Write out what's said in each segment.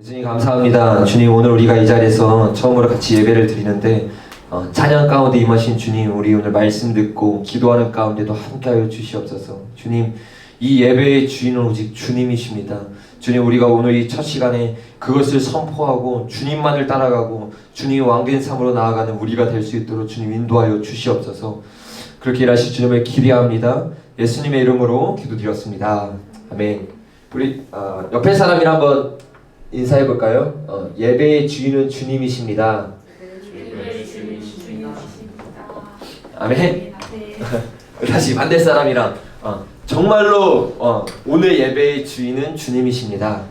주님 감사합니다. 주님, 오늘 우리가 이 자리에서 처음으로 같이 예배를 드리는데 찬양 가운데 임하신 주님, 우리 오늘 말씀 듣고 기도하는 가운데도 함께하여 주시옵소서. 주님, 이 예배의 주인은 오직 주님이십니다. 주님, 우리가 오늘 이 첫 시간에 그것을 선포하고 주님만을 따라가고 주님이 왕된 삶으로 나아가는 우리가 될 수 있도록 주님 인도하여 주시옵소서. 그렇게 일하실 주님을 기대합니다. 예수님의 이름으로 기도드렸습니다. 아멘. 우리 옆에 사람이랑 한번 인사해 볼까요? 예배의 주인은 주님이십니다. 아멘. 다시 반대 사람이랑 정말로 오늘 예배의 주인은 주님이십니다.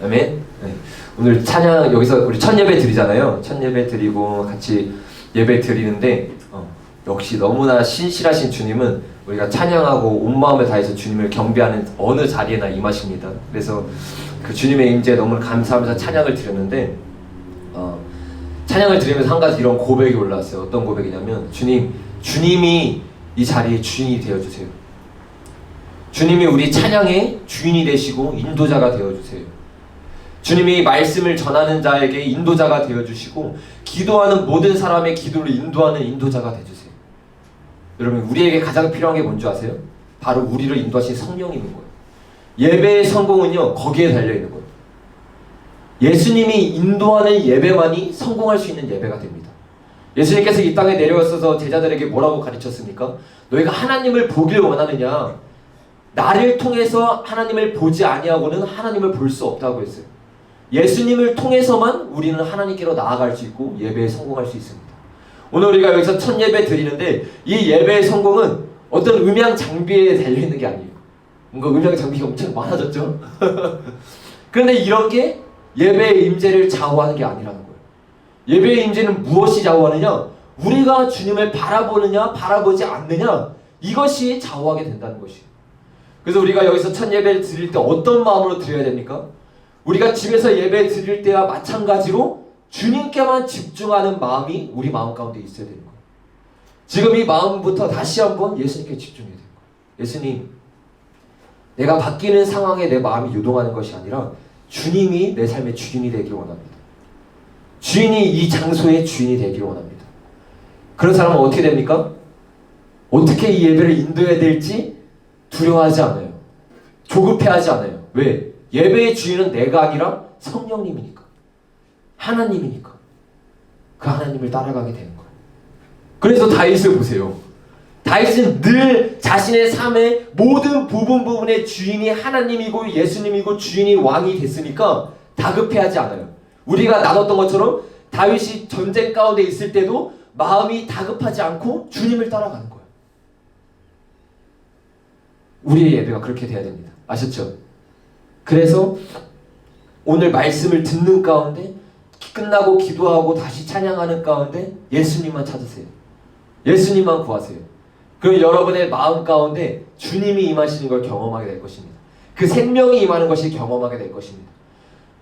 아멘. 네. 오늘 찬양 여기서 우리 첫 예배 드리잖아요. 첫 예배 드리고 같이 예배 드리는데 역시 너무나 신실하신 주님은 우리가 찬양하고 온 마음을 다해서 주님을 경배하는 어느 자리에나 임하십니다. 그래서 그 주님의 임재에 너무 감사하면서 찬양을 드렸는데 찬양을 드리면서 한 가지 이런 고백이 올라왔어요. 어떤 고백이냐면 주님이 이 자리의 주인이 되어주세요. 주님이 우리 찬양의 주인이 되시고 인도자가 되어주세요. 주님이 말씀을 전하는 자에게 인도자가 되어주시고 기도하는 모든 사람의 기도를 인도하는 인도자가 되어주세요. 여러분, 우리에게 가장 필요한 게 뭔지 아세요? 바로 우리를 인도하신 성령이 있는 거예요. 예배의 성공은요, 거기에 달려있는 거예요. 예수님이 인도하는 예배만이 성공할 수 있는 예배가 됩니다. 예수님께서 이 땅에 내려오셔서 제자들에게 뭐라고 가르쳤습니까? 너희가 하나님을 보길 원하느냐? 나를 통해서 하나님을 보지 아니하고는 하나님을 볼 수 없다고 했어요. 예수님을 통해서만 우리는 하나님께로 나아갈 수 있고 예배에 성공할 수 있습니다. 오늘 우리가 여기서 첫 예배 드리는데 이 예배의 성공은 어떤 음향 장비에 달려있는 게 아니에요. 뭔가 음향 장비가 엄청 많아졌죠? 그런데 이런 게 예배의 임재를 좌우하는 게 아니라는 거예요. 예배의 임재는 무엇이 좌우하느냐? 우리가 주님을 바라보느냐 바라보지 않느냐, 이것이 좌우하게 된다는 것이에요. 그래서 우리가 여기서 첫 예배를 드릴 때 어떤 마음으로 드려야 됩니까? 우리가 집에서 예배 드릴 때와 마찬가지로 주님께만 집중하는 마음이 우리 마음 가운데 있어야 되는 거예요. 지금 이 마음부터 다시 한번 예수님께 집중해야 되는 거예요. 예수님, 내가 바뀌는 상황에 내 마음이 요동하는 것이 아니라 주님이 내 삶의 주인이 되길 원합니다. 주인이 이 장소의 주인이 되길 원합니다. 그런 사람은 어떻게 됩니까? 어떻게 이 예배를 인도해야 될지 두려워하지 않아요. 조급해하지 않아요. 왜? 예배의 주인은 내가 아니라 성령님이니까, 하나님이니까 그 하나님을 따라가게 되는 거예요. 그래서 다윗을 보세요. 다윗은 늘 자신의 삶의 모든 부분의 주인이 하나님이고 예수님이고 주인이 왕이 됐으니까 다급해하지 않아요. 우리가 나눴던 것처럼 다윗이 전쟁 가운데 있을 때도 마음이 다급하지 않고 주님을 따라가는 거예요. 우리의 예배가 그렇게 돼야 됩니다. 아셨죠? 그래서 오늘 말씀을 듣는 가운데 끝나고 기도하고 다시 찬양하는 가운데 예수님만 찾으세요. 예수님만 구하세요. 그럼 여러분의 마음 가운데 주님이 임하시는 걸 경험하게 될 것입니다. 그 생명이 임하는 것이 경험하게 될 것입니다.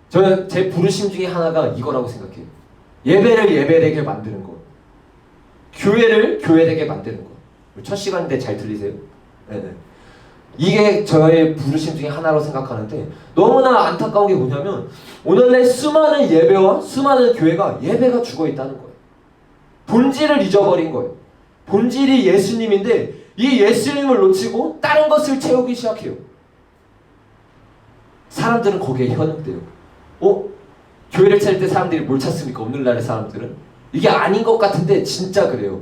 저는 제 부르심 중에 하나가 이거라고 생각해요. 예배를 예배되게 만드는 것, 교회를 교회되게 만드는 것. 첫 시간인데 잘 들리세요? 네네. 이게 저의 부르심 중에 하나로 생각하는데 너무나 안타까운 게 뭐냐면 오늘날 수많은 예배와 수많은 교회가 예배가 죽어있다는 거예요. 본질을 잊어버린 거예요. 본질이 예수님인데 이 예수님을 놓치고 다른 것을 채우기 시작해요. 사람들은 거기에 현혹돼요. 교회를 찾을 때 사람들이 뭘 찾습니까? 오늘날의 사람들은 이게 아닌 것 같은데 진짜 그래요.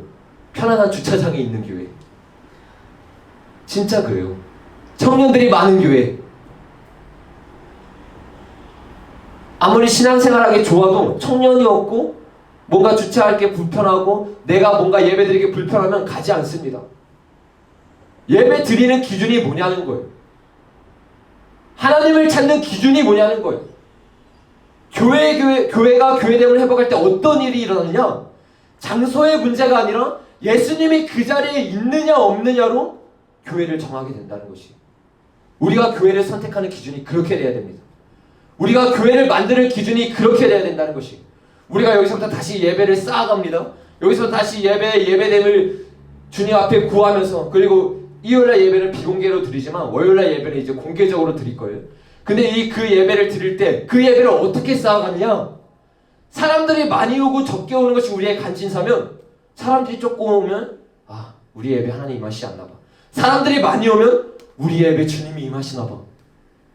편안한 주차장에 있는 교회, 진짜 그래요. 청년들이 많은 교회, 아무리 신앙생활하기 좋아도 청년이 없고 뭔가 주차할 게 불편하고 내가 뭔가 예배드리기 불편하면 가지 않습니다. 예배 드리는 기준이 뭐냐는 거예요. 하나님을 찾는 기준이 뭐냐는 거예요. 교회가 교회됨을 회복할 때 어떤 일이 일어나느냐? 장소의 문제가 아니라 예수님이 그 자리에 있느냐 없느냐로 교회를 정하게 된다는 것이에요. 우리가 교회를 선택하는 기준이 그렇게 돼야 됩니다. 우리가 교회를 만드는 기준이 그렇게 돼야 된다는 것이에요. 우리가 여기서부터 다시 예배를 쌓아갑니다. 여기서 다시 예배됨을 주님 앞에 구하면서, 그리고 일요일날 예배는 비공개로 드리지만 월요일날 예배는 이제 공개적으로 드릴 거예요. 근데 그 예배를 드릴 때 그 예배를 어떻게 쌓아가느냐? 사람들이 많이 오고 적게 오는 것이 우리의 간신사면, 사람들이 조금 오면 우리 예배 하나님 임하시지 않나 봐. 사람들이 많이 오면 우리 예배 주님이 임하시나 봐.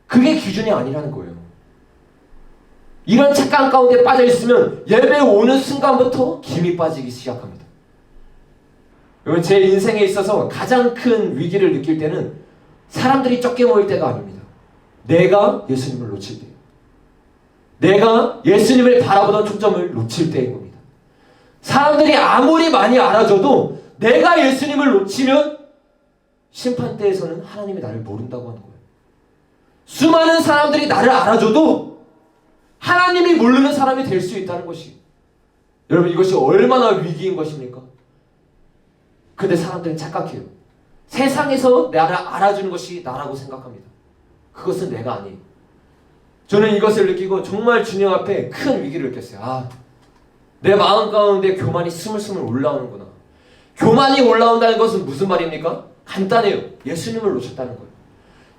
그게 기준이 아니라는 거예요. 이런 착각 가운데 빠져 있으면 예배 오는 순간부터 김이 빠지기 시작합니다. 여러분, 제 인생에 있어서 가장 큰 위기를 느낄 때는 사람들이 적게 모일 때가 아닙니다. 내가 예수님을 놓칠 때, 내가 예수님을 바라보던 초점을 놓칠 때인 겁니다. 사람들이 아무리 많이 알아줘도 내가 예수님을 놓치면 심판대에서는 하나님이 나를 모른다고 하는 거예요. 수많은 사람들이 나를 알아줘도 하나님이 모르는 사람이 될 수 있다는 것이, 여러분, 이것이 얼마나 위기인 것입니까? 근데 사람들은 착각해요. 세상에서 나를 알아주는 것이 나라고 생각합니다. 그것은 내가 아니에요. 저는 이것을 느끼고 정말 주님 앞에 큰 위기를 느꼈어요. 내 마음 가운데 교만이 스물스물 올라오는구나. 교만이 올라온다는 것은 무슨 말입니까? 간단해요. 예수님을 놓쳤다는 거예요.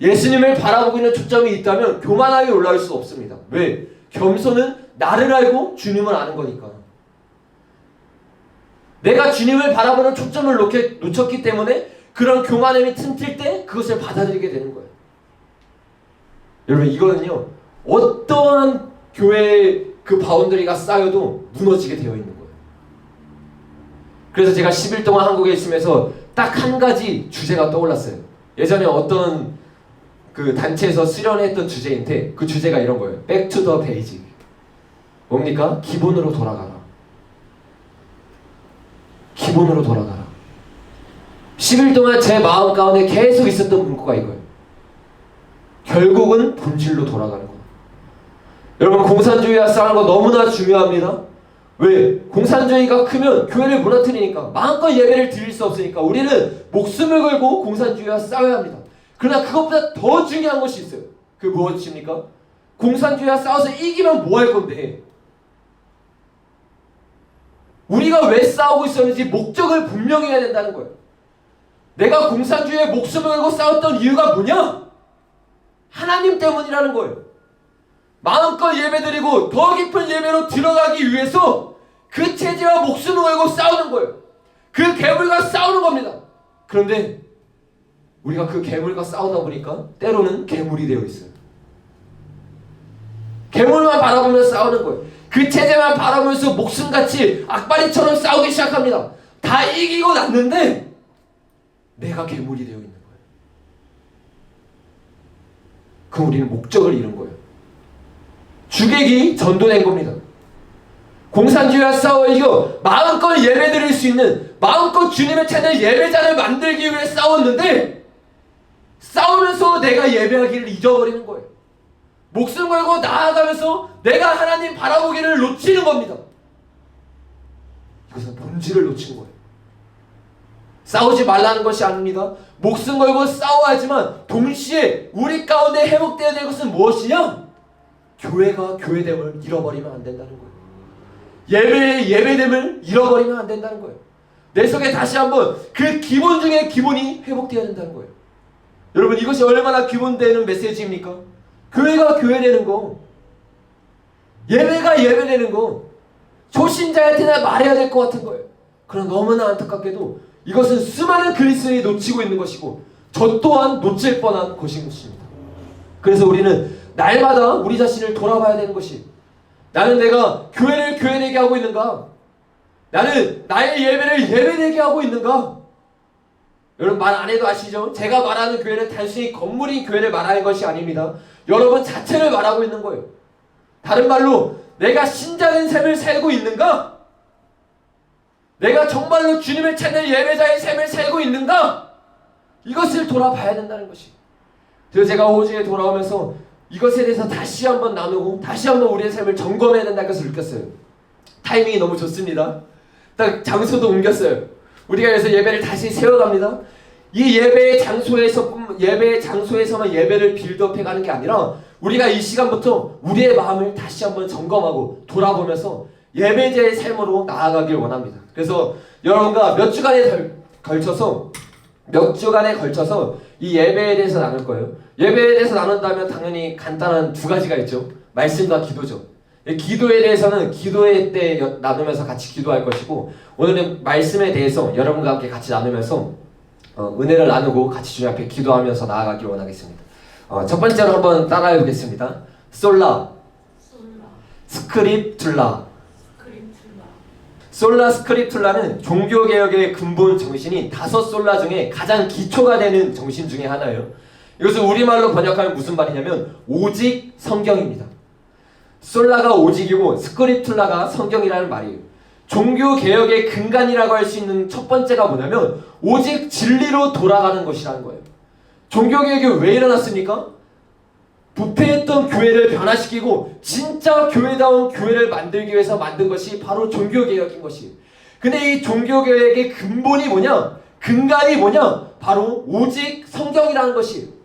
예수님을 바라보고 있는 초점이 있다면 교만함이 올라올 수 없습니다. 왜? 겸손은 나를 알고 주님을 아는 거니까. 내가 주님을 바라보는 초점을 놓쳤기 때문에 그런 교만함이 틈틀 때 그것을 받아들이게 되는 거예요. 여러분, 이거는요, 어떠한 교회의 그 바운더리가 쌓여도 무너지게 되어 있는 거예요. 그래서 제가 10일 동안 한국에 있으면서 딱 한 가지 주제가 떠올랐어요. 예전에 어떤 그 단체에서 수련했던 주제인데 그 주제가 이런 거예요. Back to the basic. 뭡니까? 기본으로 돌아가라. 기본으로 돌아가라. 10일 동안 제 마음 가운데 계속 있었던 문구가 이거예요. 결국은 본질로 돌아가는 거예요. 여러분, 공산주의와 싸우는 거 너무나 중요합니다. 왜? 공산주의가 크면 교회를 무너뜨리니까, 마음껏 예배를 드릴 수 없으니까 우리는 목숨을 걸고 공산주의와 싸워야 합니다. 그러나 그것보다 더 중요한 것이 있어요. 그게 무엇입니까? 공산주의와 싸워서 이기면 뭐 할 건데? 우리가 왜 싸우고 있었는지 목적을 분명히 해야 된다는 거예요. 내가 공산주의에 목숨을 걸고 싸웠던 이유가 뭐냐? 하나님 때문이라는 거예요. 마음껏 예배드리고 더 깊은 예배로 들어가기 위해서 그 체제와 목숨을 걸고 싸우는 거예요. 그 괴물과 싸우는 겁니다. 그런데 우리가 그 괴물과 싸우다 보니까 때로는 괴물이 되어 있어요. 괴물만 바라보며 싸우는 거예요. 그 체제만 바라보면서 목숨같이 악바리처럼 싸우기 시작합니다. 다 이기고 났는데 내가 괴물이 되어 있는 거예요. 그럼 우리는 목적을 잃은 거예요. 주객이 전도된 겁니다. 공산주의와 싸워 이겨 마음껏 예배 드릴 수 있는, 마음껏 주님의 찾는 예배자를 만들기 위해 싸웠는데 싸우면서 내가 예배하기를 잊어버리는 거예요. 목숨 걸고 나아가면서 내가 하나님 바라보기를 놓치는 겁니다. 이것은 본질을 놓치는 거예요. 싸우지 말라는 것이 아닙니다. 목숨 걸고 싸워야지만 동시에 우리 가운데 회복되어야 될 것은 무엇이냐? 교회가 교회됨을 잃어버리면 안 된다는 거예요. 예배의 예배됨을 잃어버리면 안 된다는 거예요. 내 속에 다시 한번 그 기본 중에 기본이 회복되어야 된다는 거예요. 여러분, 이것이 얼마나 기본되는 메시지입니까? 교회가 교회되는 거, 예배가 예배되는 거, 초신자한테나 말해야 될 것 같은 거예요. 그러나 너무나 안타깝게도 이것은 수많은 그리스도인이 놓치고 있는 것이고 저 또한 놓칠 뻔한 것인 것입니다. 그래서 우리는 날마다 우리 자신을 돌아봐야 되는 것이, 나는 내가 교회를 교회되게 하고 있는가? 나는 나의 예배를 예배되게 하고 있는가? 여러분, 말 안 해도 아시죠? 제가 말하는 교회는 단순히 건물인 교회를 말하는 것이 아닙니다. 여러분 자체를 말하고 있는 거예요. 다른 말로 내가 신자된 삶을 살고 있는가? 내가 정말로 주님을 찾는 예배자의 삶을 살고 있는가? 이것을 돌아봐야 된다는 것이. 그래서 제가 호주에 돌아오면서 이것에 대해서 다시 한번 나누고 다시 한번 우리의 삶을 점검해야 된다는 것을 느꼈어요. 타이밍이 너무 좋습니다. 딱 장소도 옮겼어요. 우리가 그래서 예배를 다시 세워갑니다. 이 예배의 장소에서만 예배를 빌드업해가는 게 아니라 우리가 이 시간부터 우리의 마음을 다시 한번 점검하고 돌아보면서 예배자의 삶으로 나아가길 원합니다. 그래서 여러분과 몇 주간에 걸쳐서 몇 주간에 걸쳐서 이 예배에 대해서 나눌 거예요. 예배에 대해서 나눈다면 당연히 간단한 두 가지가 있죠. 말씀과 기도죠. 기도에 대해서는 기도회 때 나누면서 같이 기도할 것이고, 오늘은 말씀에 대해서 여러분과 함께 같이 나누면서 은혜를 나누고 같이 주님 앞에 기도하면서 나아가길 원하겠습니다. 첫 번째로 한번 따라해 보겠습니다. 솔라 스크립툴라. 솔라 스크립툴라는 종교개혁의 근본 정신이 5 솔라 중에 가장 기초가 되는 정신 중에 하나예요. 이것을 우리말로 번역하면 무슨 말이냐면 오직 성경입니다. 솔라가 오직이고 스크립툴라가 성경이라는 말이에요. 종교개혁의 근간이라고 할 수 있는 첫 번째가 뭐냐면 오직 진리로 돌아가는 것이라는 거예요. 종교개혁이 왜 일어났습니까? 부패했던 교회를 변화시키고 진짜 교회다운 교회를 만들기 위해서 만든 것이 바로 종교개혁인 것이에요. 근데 이 종교개혁의 근본이 뭐냐? 근간이 뭐냐? 바로 오직 성경이라는 것이에요.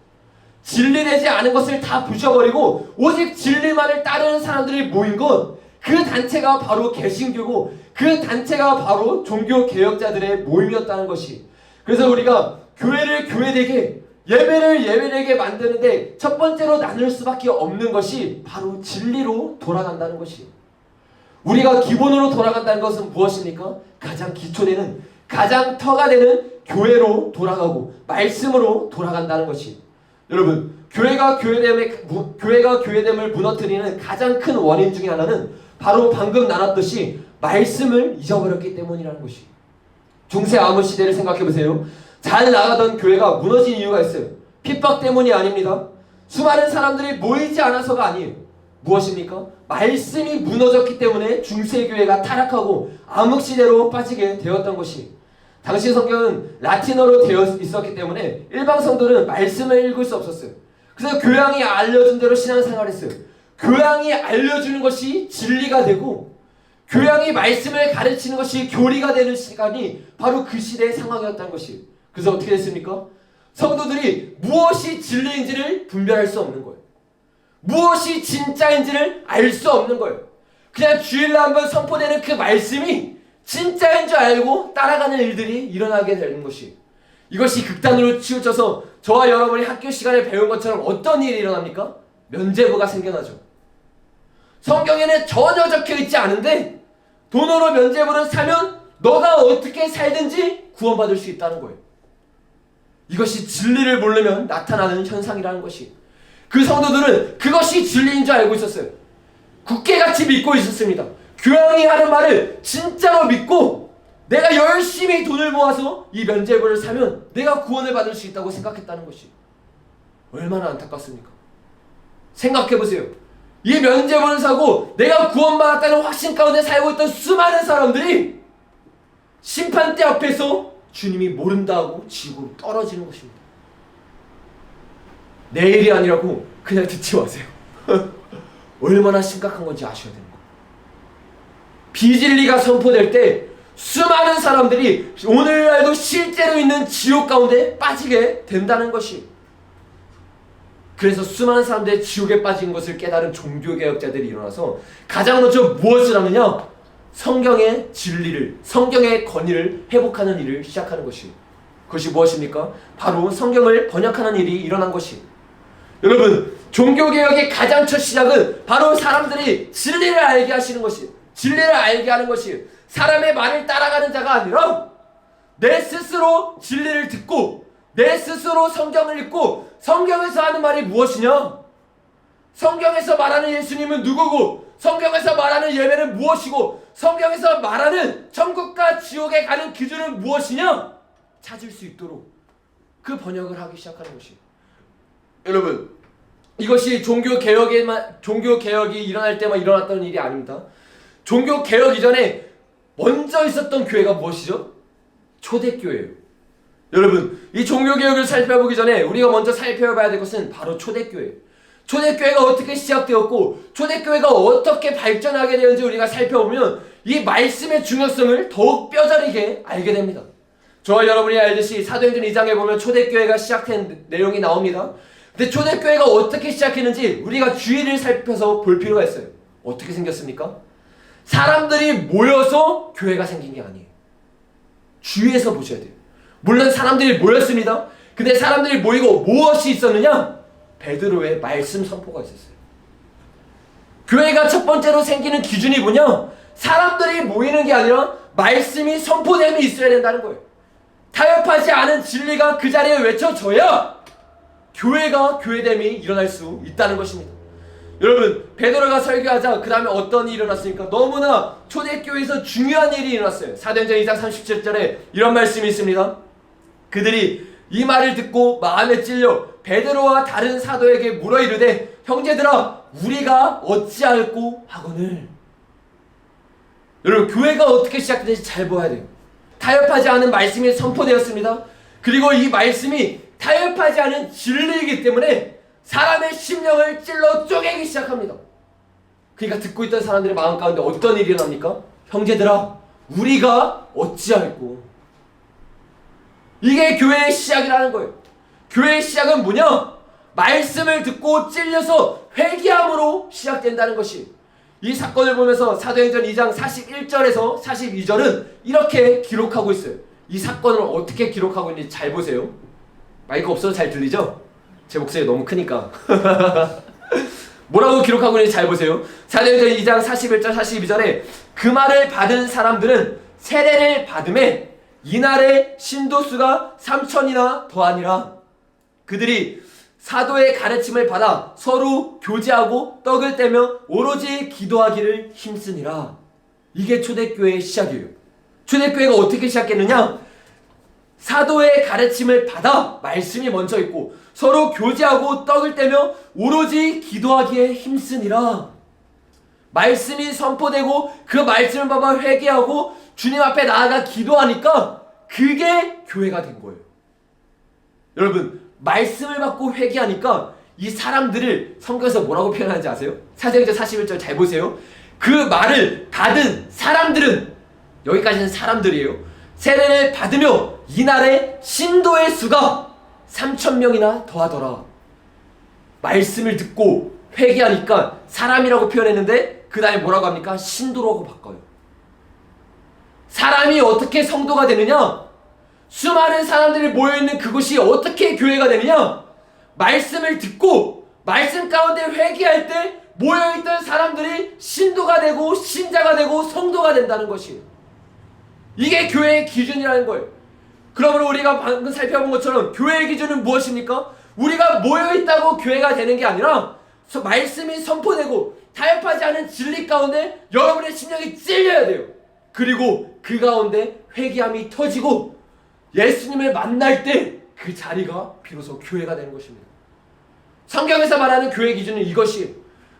진리되지 않은 것을 다 부셔버리고 오직 진리만을 따르는 사람들이 모인 것, 그 단체가 바로 개신교고 그 단체가 바로 종교개혁자들의 모임이었다는 것이. 그래서 우리가 교회를 교회되게, 예배를 예배되게 만드는데 첫 번째로 나눌 수밖에 없는 것이 바로 진리로 돌아간다는 것이에요. 우리가 기본으로 돌아간다는 것은 무엇입니까? 가장 기초되는, 가장 터가 되는 교회로 돌아가고 말씀으로 돌아간다는 것이에요. 여러분, 교회가 교회됨을 무너뜨리는 가장 큰 원인 중에 하나는 바로 방금 나눴듯이 말씀을 잊어버렸기 때문이라는 것이. 중세 암흑 시대를 생각해 보세요. 잘 나가던 교회가 무너진 이유가 있어요. 핍박 때문이 아닙니다. 수많은 사람들이 모이지 않아서가 아니에요. 무엇입니까? 말씀이 무너졌기 때문에 중세교회가 타락하고 암흑 시대로 빠지게 되었던 것이. 당시 성경은 라틴어로 되어 있었기 때문에 일방 성도는 말씀을 읽을 수 없었어요. 그래서 교양이 알려준 대로 신앙생활을 했어요. 교양이 알려주는 것이 진리가 되고 교양이 말씀을 가르치는 것이 교리가 되는 시간이 바로 그 시대의 상황이었다는 것이에요. 그래서 어떻게 됐습니까? 성도들이 무엇이 진리인지를 분별할 수 없는 거예요. 무엇이 진짜인지를 알 수 없는 거예요. 그냥 주일날 한번 선포되는 그 말씀이 진짜인 줄 알고 따라가는 일들이 일어나게 되는 것이. 이것이 극단으로 치우쳐서 저와 여러분이 학교 시간에 배운 것처럼 어떤 일이 일어납니까? 면죄부가 생겨나죠. 성경에는 전혀 적혀있지 않은데 돈으로 면죄부를 사면 너가 어떻게 살든지 구원받을 수 있다는 거예요. 이것이 진리를 모르면 나타나는 현상이라는 것이. 그 성도들은 그것이 진리인 줄 알고 있었어요. 굳게같이 믿고 있었습니다. 교양이 하는 말을 진짜로 믿고 내가 열심히 돈을 모아서 이 면죄부를 사면 내가 구원을 받을 수 있다고 생각했다는 것이. 얼마나 안타깝습니까? 생각해보세요. 이 면죄부를 사고 내가 구원받았다는 확신 가운데 살고 있던 수많은 사람들이 심판대 앞에서 주님이 모른다 하고 지구로 떨어지는 것입니다. 내일이 아니라고 그냥 듣지 마세요. 얼마나 심각한 건지 아셔야 됩니다. 비진리가 선포될 때 수많은 사람들이 오늘날도 실제로 있는 지옥 가운데 빠지게 된다는 것이. 그래서 수많은 사람들이 지옥에 빠진 것을 깨달은 종교개혁자들이 일어나서 가장 먼저 무엇을 하느냐? 성경의 진리를, 성경의 권위를 회복하는 일을 시작하는 것이. 그것이 무엇입니까? 바로 성경을 번역하는 일이 일어난 것이. 여러분, 종교개혁의 가장 첫 시작은 바로 사람들이 진리를 알게 하시는 것이, 진리를 알게 하는 것이. 사람의 말을 따라가는 자가 아니라 내 스스로 진리를 듣고 내 스스로 성경을 읽고 성경에서 하는 말이 무엇이냐? 성경에서 말하는 예수님은 누구고 성경에서 말하는 예배는 무엇이고 성경에서 말하는 천국과 지옥에 가는 기준은 무엇이냐? 찾을 수 있도록 그 번역을 하기 시작하는 것이. 여러분, 이것이 종교개혁이 일어날 때만 일어났던 일이 아닙니다. 종교개혁 이전에 먼저 있었던 교회가 무엇이죠? 초대교회예요. 여러분, 이 종교개혁을 살펴보기 전에 우리가 먼저 살펴봐야 될 것은 바로 초대교회예요. 초대교회가 어떻게 시작되었고 초대교회가 어떻게 발전하게 되는지 우리가 살펴보면 이 말씀의 중요성을 더욱 뼈저리게 알게 됩니다. 저와 여러분이 알듯이 사도행전 2장에 보면 초대교회가 시작된 내용이 나옵니다. 근데 초대교회가 어떻게 시작했는지 우리가 주의를 살펴서 볼 필요가 있어요. 어떻게 생겼습니까? 사람들이 모여서 교회가 생긴 게 아니에요. 주위에서 보셔야 돼요. 물론 사람들이 모였습니다. 근데 사람들이 모이고 무엇이 있었느냐? 베드로의 말씀 선포가 있었어요. 교회가 첫 번째로 생기는 기준이 뭐냐? 사람들이 모이는 게 아니라 말씀이 선포됨이 있어야 된다는 거예요. 타협하지 않은 진리가 그 자리에 외쳐져야 교회가 교회됨이 일어날 수 있다는 것입니다. 여러분, 베드로가 설교하자 그 다음에 어떤 일이 일어났습니까? 너무나 초대교회에서 중요한 일이 일어났어요. 사도행전 2장 37절에 이런 말씀이 있습니다. 그들이 이 말을 듣고 마음에 찔려 베드로와 다른 사도에게 물어 이르되 형제들아 우리가 어찌할꼬 하거늘. 여러분, 교회가 어떻게 시작되는지 잘 보아야 돼요. 타협하지 않은 말씀이 선포되었습니다. 그리고 이 말씀이 타협하지 않은 진리이기 때문에 사람의 심령을 찔러 쪼개기 시작합니다. 그러니까 듣고 있던 사람들의 마음 가운데 어떤 일이 일어납니까? 형제들아 우리가 어찌할꼬. 이게 교회의 시작이라는 거예요. 교회의 시작은 뭐냐? 말씀을 듣고 찔려서 회개함으로 시작된다는 것이. 이 사건을 보면서 사도행전 2장 41절에서 42절은 이렇게 기록하고 있어요. 이 사건을 어떻게 기록하고 있는지 잘 보세요. 마이크 없어도 잘 들리죠? 제 목소리 너무 크니까. 뭐라고 기록하고 있는지 잘 보세요. 사도행전 2장 41절 42절에 그 말을 받은 사람들은 세례를 받음에 이날에 신도수가 3,000이나 더하니라. 그들이 사도의 가르침을 받아 서로 교제하고 떡을 떼며 오로지 기도하기를 힘쓰니라. 이게 초대교회의 시작이에요. 초대교회가 어떻게 시작했느냐? 사도의 가르침을 받아 말씀이 먼저 있고 서로 교제하고 떡을 떼며 오로지 기도하기에 힘쓰니라. 말씀이 선포되고 그 말씀을 봐봐 회개하고 주님 앞에 나아가 기도하니까 그게 교회가 된 거예요. 여러분, 말씀을 받고 회개하니까 이 사람들을 성경에서 뭐라고 표현하는지 아세요? 사도행전 41절 잘 보세요. 그 말을 받은 사람들은, 여기까지는 사람들이에요, 세례를 받으며 이날에 신도의 수가 3,000명이나 더하더라. 말씀을 듣고 회개하니까 사람이라고 표현했는데 그 다음에 뭐라고 합니까? 신도라고 바꿔요. 사람이 어떻게 성도가 되느냐? 수많은 사람들이 모여있는 그곳이 어떻게 교회가 되느냐? 말씀을 듣고 말씀 가운데 회개할 때 모여있던 사람들이 신도가 되고 신자가 되고 성도가 된다는 것이에요. 이게 교회의 기준이라는 거예요. 그러므로 우리가 방금 살펴본 것처럼 교회의 기준은 무엇입니까? 우리가 모여있다고 교회가 되는 게 아니라 말씀이 선포되고 타협하지 않은 진리 가운데 여러분의 심령이 찔려야 돼요. 그리고 그 가운데 회개함이 터지고 예수님을 만날 때 그 자리가 비로소 교회가 되는 것입니다. 성경에서 말하는 교회 기준은 이것이에요.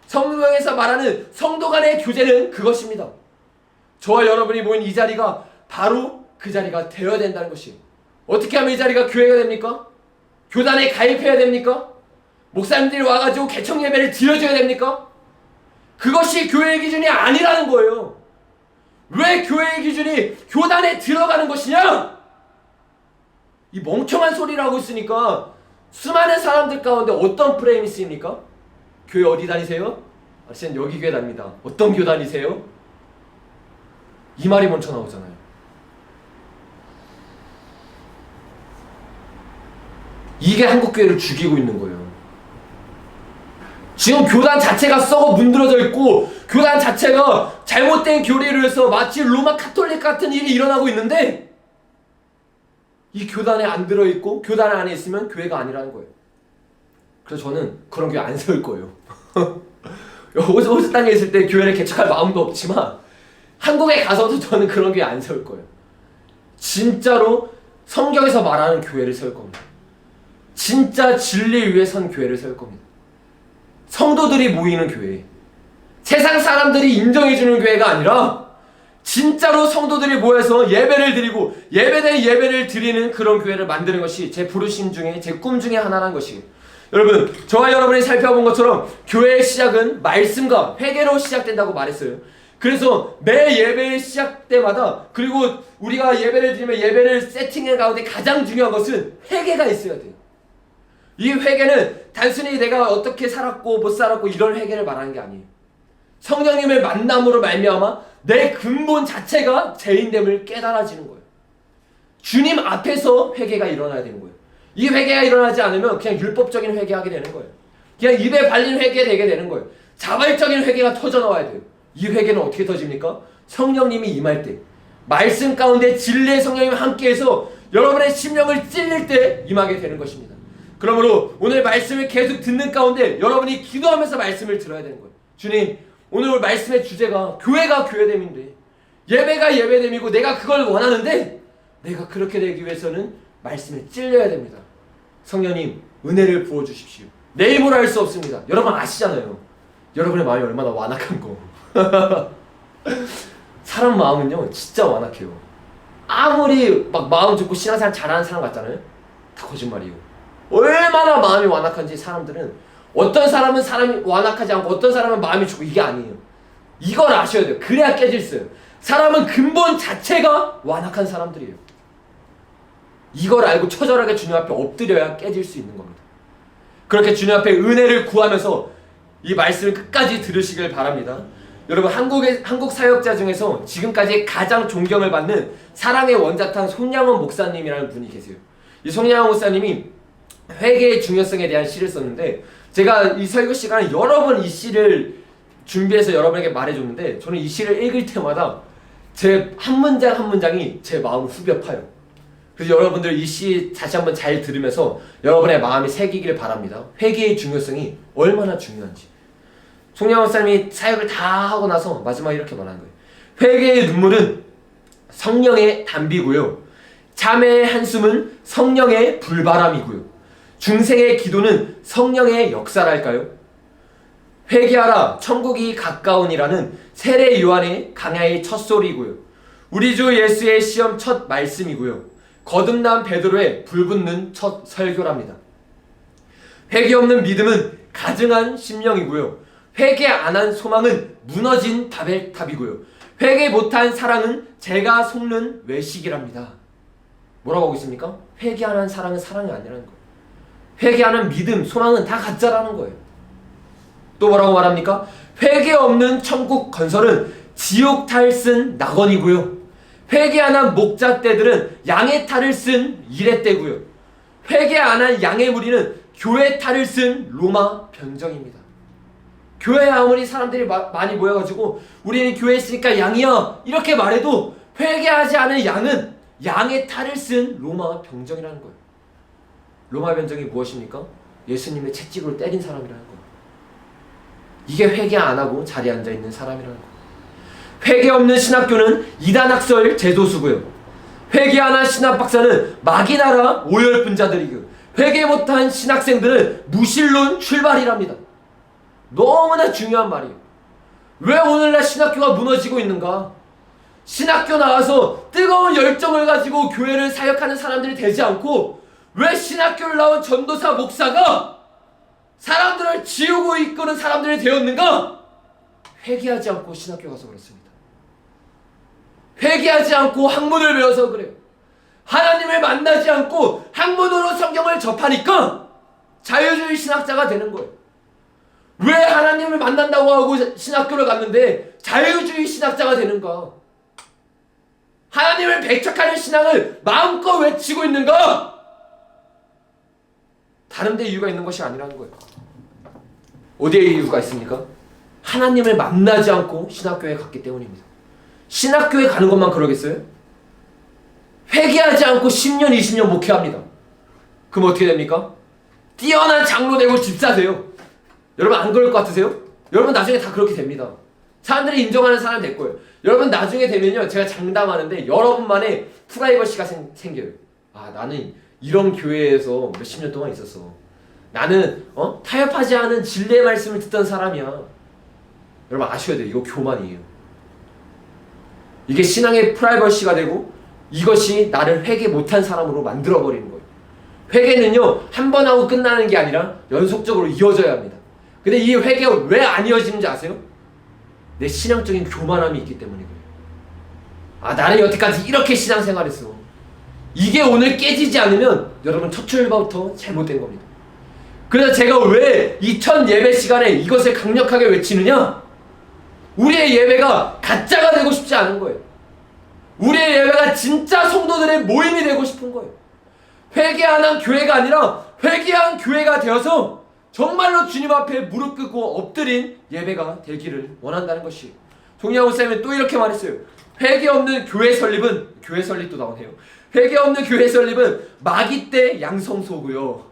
성경에서 말하는 성도 간의 교제는 그것입니다. 저와 여러분이 모인 이 자리가 바로 그 자리가 되어야 된다는 것이에요. 어떻게 하면 이 자리가 교회가 됩니까? 교단에 가입해야 됩니까? 목사님들이 와가지고 개척 예배를 드려줘야 됩니까? 그것이 교회의 기준이 아니라는 거예요. 왜 교회의 기준이 교단에 들어가는 것이냐? 이 멍청한 소리를 하고 있으니까 수많은 사람들 가운데 어떤 프레임이 쓰입니까? 교회 어디 다니세요? 아저씨는 여기 교회 다닙니다. 어떤 교회 다니세요? 이 말이 먼저 나오잖아요. 이게 한국교회를 죽이고 있는 거예요. 지금 교단 자체가 썩어 문드러져 있고 교단 자체가 잘못된 교리를 해서 마치 로마 카톨릭 같은 일이 일어나고 있는데 이 교단에 안 들어있고 교단 안에 있으면 교회가 아니라는 거예요. 그래서 저는 그런 교회 안 세울 거예요. 호주 땅에 있을 때 교회를 개척할 마음도 없지만 한국에 가서도 저는 그런 교회 안 세울 거예요. 진짜로 성경에서 말하는 교회를 세울 겁니다. 진짜 진리 위에 선 교회를 세울 겁니다. 성도들이 모이는 교회, 세상 사람들이 인정해주는 교회가 아니라 진짜로 성도들이 모여서 예배를 드리고 예배된 예배를 드리는 그런 교회를 만드는 것이 제 부르심 중에, 제 꿈 중에 하나라는 것이에요. 여러분, 저와 여러분이 살펴본 것처럼 교회의 시작은 말씀과 회개로 시작된다고 말했어요. 그래서 매 예배의 시작 때마다, 그리고 우리가 예배를 드리면 예배를 세팅해 가운데 가장 중요한 것은 회개가 있어야 돼요. 이 회개는 단순히 내가 어떻게 살았고 못 살았고 이런 회개를 말하는 게 아니에요. 성령님의 만남으로 말미암아 내 근본 자체가 죄인됨을 깨달아지는 거예요. 주님 앞에서 회개가 일어나야 되는 거예요. 이 회개가 일어나지 않으면 그냥 율법적인 회개하게 되는 거예요. 그냥 입에 발린 회개 되게 되는 거예요. 자발적인 회개가 터져나와야 돼요. 이 회개는 어떻게 터집니까? 성령님이 임할 때, 말씀 가운데 진리의 성령님이 함께해서 여러분의 심령을 찔릴 때 임하게 되는 것입니다. 그러므로 오늘 말씀을 계속 듣는 가운데 여러분이 기도하면서 말씀을 들어야 되는 거예요. 주님, 오늘 말씀의 주제가 교회가 교회됨인데, 예배가 예배됨이고 내가 그걸 원하는데 내가 그렇게 되기 위해서는 말씀에 찔려야 됩니다. 성령님, 은혜를 부어주십시오. 내 힘으로 할 수 없습니다. 여러분 아시잖아요. 여러분의 마음이 얼마나 완악한 거. 사람 마음은요 진짜 완악해요. 아무리 막 마음 좋고 신앙생활 잘하는 사람 같잖아요. 다 거짓말이에요. 얼마나 마음이 완악한지 사람들은, 어떤 사람은 사람이 완악하지 않고 어떤 사람은 마음이 좋고, 이게 아니에요. 이걸 아셔야 돼요. 그래야 깨질 수 있어요. 사람은 근본 자체가 완악한 사람들이에요. 이걸 알고 처절하게 주님 앞에 엎드려야 깨질 수 있는 겁니다. 그렇게 주님 앞에 은혜를 구하면서 이 말씀을 끝까지 들으시길 바랍니다. 여러분, 한국 사역자 중에서 지금까지 가장 존경을 받는 사랑의 원자탄 손양원 목사님이라는 분이 계세요. 이 손양원 목사님이 회개의 중요성에 대한 시를 썼는데, 제가 이 설교 시간에 여러 번 이 시를 준비해서 여러분에게 말해줬는데, 저는 이 시를 읽을 때마다 제 한 문장 한 문장이 제 마음을 후벼 파요. 그래서 여러분들 이 시 다시 한번 잘 들으면서 여러분의 마음이 새기길 바랍니다. 회개의 중요성이 얼마나 중요한지. 송양원 목사님이 사역을 다 하고 나서 마지막에 이렇게 말하는 거예요. 회개의 눈물은 성령의 담비고요, 자매의 한숨은 성령의 불바람이고요, 중생의 기도는 성령의 역사랄까요? 회개하라 천국이 가까우니라는 세례 요한의 강야의 첫 소리고요, 우리 주 예수의 시험 첫 말씀이고요, 거듭난 베드로의 불붙는 첫 설교랍니다. 회개 없는 믿음은 가증한 심령이고요, 회개 안 한 소망은 무너진 바벨탑이고요, 회개 못한 사랑은 제가 속는 외식이랍니다. 뭐라고 하고 있습니까? 회개 안 한 사랑은 사랑이 아니라는 거예요. 회개 안 한 믿음, 소망은 다 가짜라는 거예요. 또 뭐라고 말합니까? 회개 없는 천국 건설은 지옥 탈 쓴 낙원이고요, 회개 안 한 목자떼들은 양의 탈을 쓴 이레떼고요, 회개 안 한 양의 무리는 교회 탈을 쓴 로마 변정입니다. 교회에 아무리 사람들이 많이 모여가지고 우리는 교회에 있으니까 양이야 이렇게 말해도 회개하지 않은 양은 양의 탈을 쓴 로마 병정이라는 거예요. 로마 병정이 무엇입니까? 예수님의 채찍으로 때린 사람이라는 거예요. 이게 회개 안 하고 자리에 앉아 있는 사람이라는 거예요. 회개 없는 신학교는 이단학설 제도수고요, 회개 안 한 신학박사는 막이나라 오열분자들이고요, 회개 못한 신학생들은 무신론 출발이랍니다. 너무나 중요한 말이에요. 왜 오늘날 신학교가 무너지고 있는가? 신학교 나와서 뜨거운 열정을 가지고 교회를 사역하는 사람들이 되지 않고, 왜 신학교를 나온 전도사 목사가 사람들을 지우고 이끄는 사람들이 되었는가? 회개하지 않고 신학교 가서 그렇습니다. 회개하지 않고 학문을 배워서 그래요. 하나님을 만나지 않고 학문으로 성경을 접하니까 자유주의 신학자가 되는 거예요. 왜 하나님을 만난다고 하고 신학교를 갔는데 자유주의 신학자가 되는가? 하나님을 배척하는 신앙을 마음껏 외치고 있는가? 다른 데 이유가 있는 것이 아니라는 거예요. 어디에 이유가 있습니까? 하나님을 만나지 않고 신학교에 갔기 때문입니다. 신학교에 가는 것만 그러겠어요? 회개하지 않고 10년, 20년 목회합니다. 그럼 어떻게 됩니까? 뛰어난 장로 되고 집사 돼요. 여러분 안 그럴 것 같으세요? 여러분 나중에 다 그렇게 됩니다. 사람들이 인정하는 사람 될 거예요. 여러분 나중에 되면요, 제가 장담하는데 여러분만의 프라이버시가 생겨요. 아, 나는 이런 교회에서 몇십 년 동안 있었어. 나는 타협하지 않은 진리의 말씀을 듣던 사람이야. 여러분 아셔야 돼요. 이거 교만이에요. 이게 신앙의 프라이버시가 되고 이것이 나를 회개 못한 사람으로 만들어버리는 거예요. 회개는요, 한 번 하고 끝나는 게 아니라 연속적으로 이어져야 합니다. 근데 이 회개가 왜 안 이어지는지 아세요? 내 신앙적인 교만함이 있기 때문에 그래요. 아, 나는 여태까지 이렇게 신앙생활했어. 이게 오늘 깨지지 않으면 여러분 첫 출발부터 잘못된 겁니다. 그래서 제가 왜 이 첫 예배 시간에 이것을 강력하게 외치느냐? 우리의 예배가 가짜가 되고 싶지 않은 거예요. 우리의 예배가 진짜 성도들의 모임이 되고 싶은 거예요. 회개하는 교회가 아니라 회개한 교회가 되어서 정말로 주님 앞에 무릎 꿇고 엎드린 예배가 되기를 원한다는 것이. 동양호 쌤은 또 이렇게 말했어요. 회개 없는 교회 설립은, 교회 설립도 나오네요. 회개 없는 교회 설립은 마귀 때 양성소고요.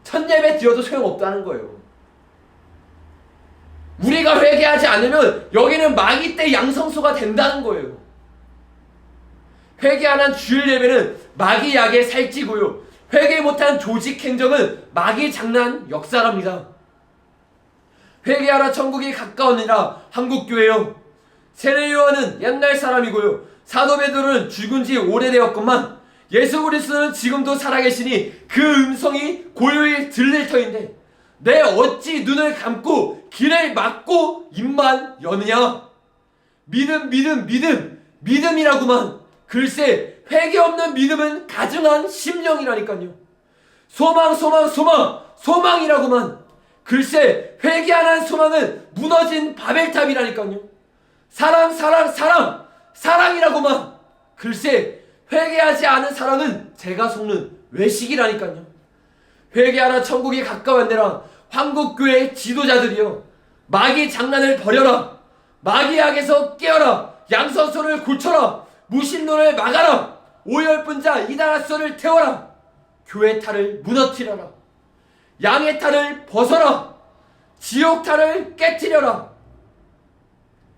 첫 예배 드려도 소용없다는 거예요. 우리가 회개하지 않으면 여기는 마귀 때 양성소가 된다는 거예요. 회개 안 한 주일 예배는 마귀 약의 살찌고요. 회개 못한 조직 행정은 마귀 장난 역사랍니다. 회개하라 천국이 가까우니라 한국교회요. 세례 요한은 옛날 사람이고요. 사도 베드로는 죽은 지 오래되었건만 예수 그리스도는 지금도 살아계시니 그 음성이 고요히 들릴 터인데 내 어찌 눈을 감고 길을 막고 입만 여느냐. 믿음이라구만. 글쎄 회개 없는 믿음은 가증한 심령이라니까요. 소망이라구만. 글쎄 회개 안 한 소망은 무너진 바벨탑이라니까요. 사랑이라구만. 글쎄 회개하지 않은 사랑은 제가 속는 외식이라니까요. 회개하라 천국이 가까웠느라 한국교회 지도자들이여, 마귀 장난을 버려라. 마귀 약에서 깨어라. 양선소를 고쳐라. 무신론을 막아라. 오열분자 이단아서를 태워라. 교회 탈을 무너뜨려라. 양의 탈을 벗어라. 지옥 탈을 깨트려라.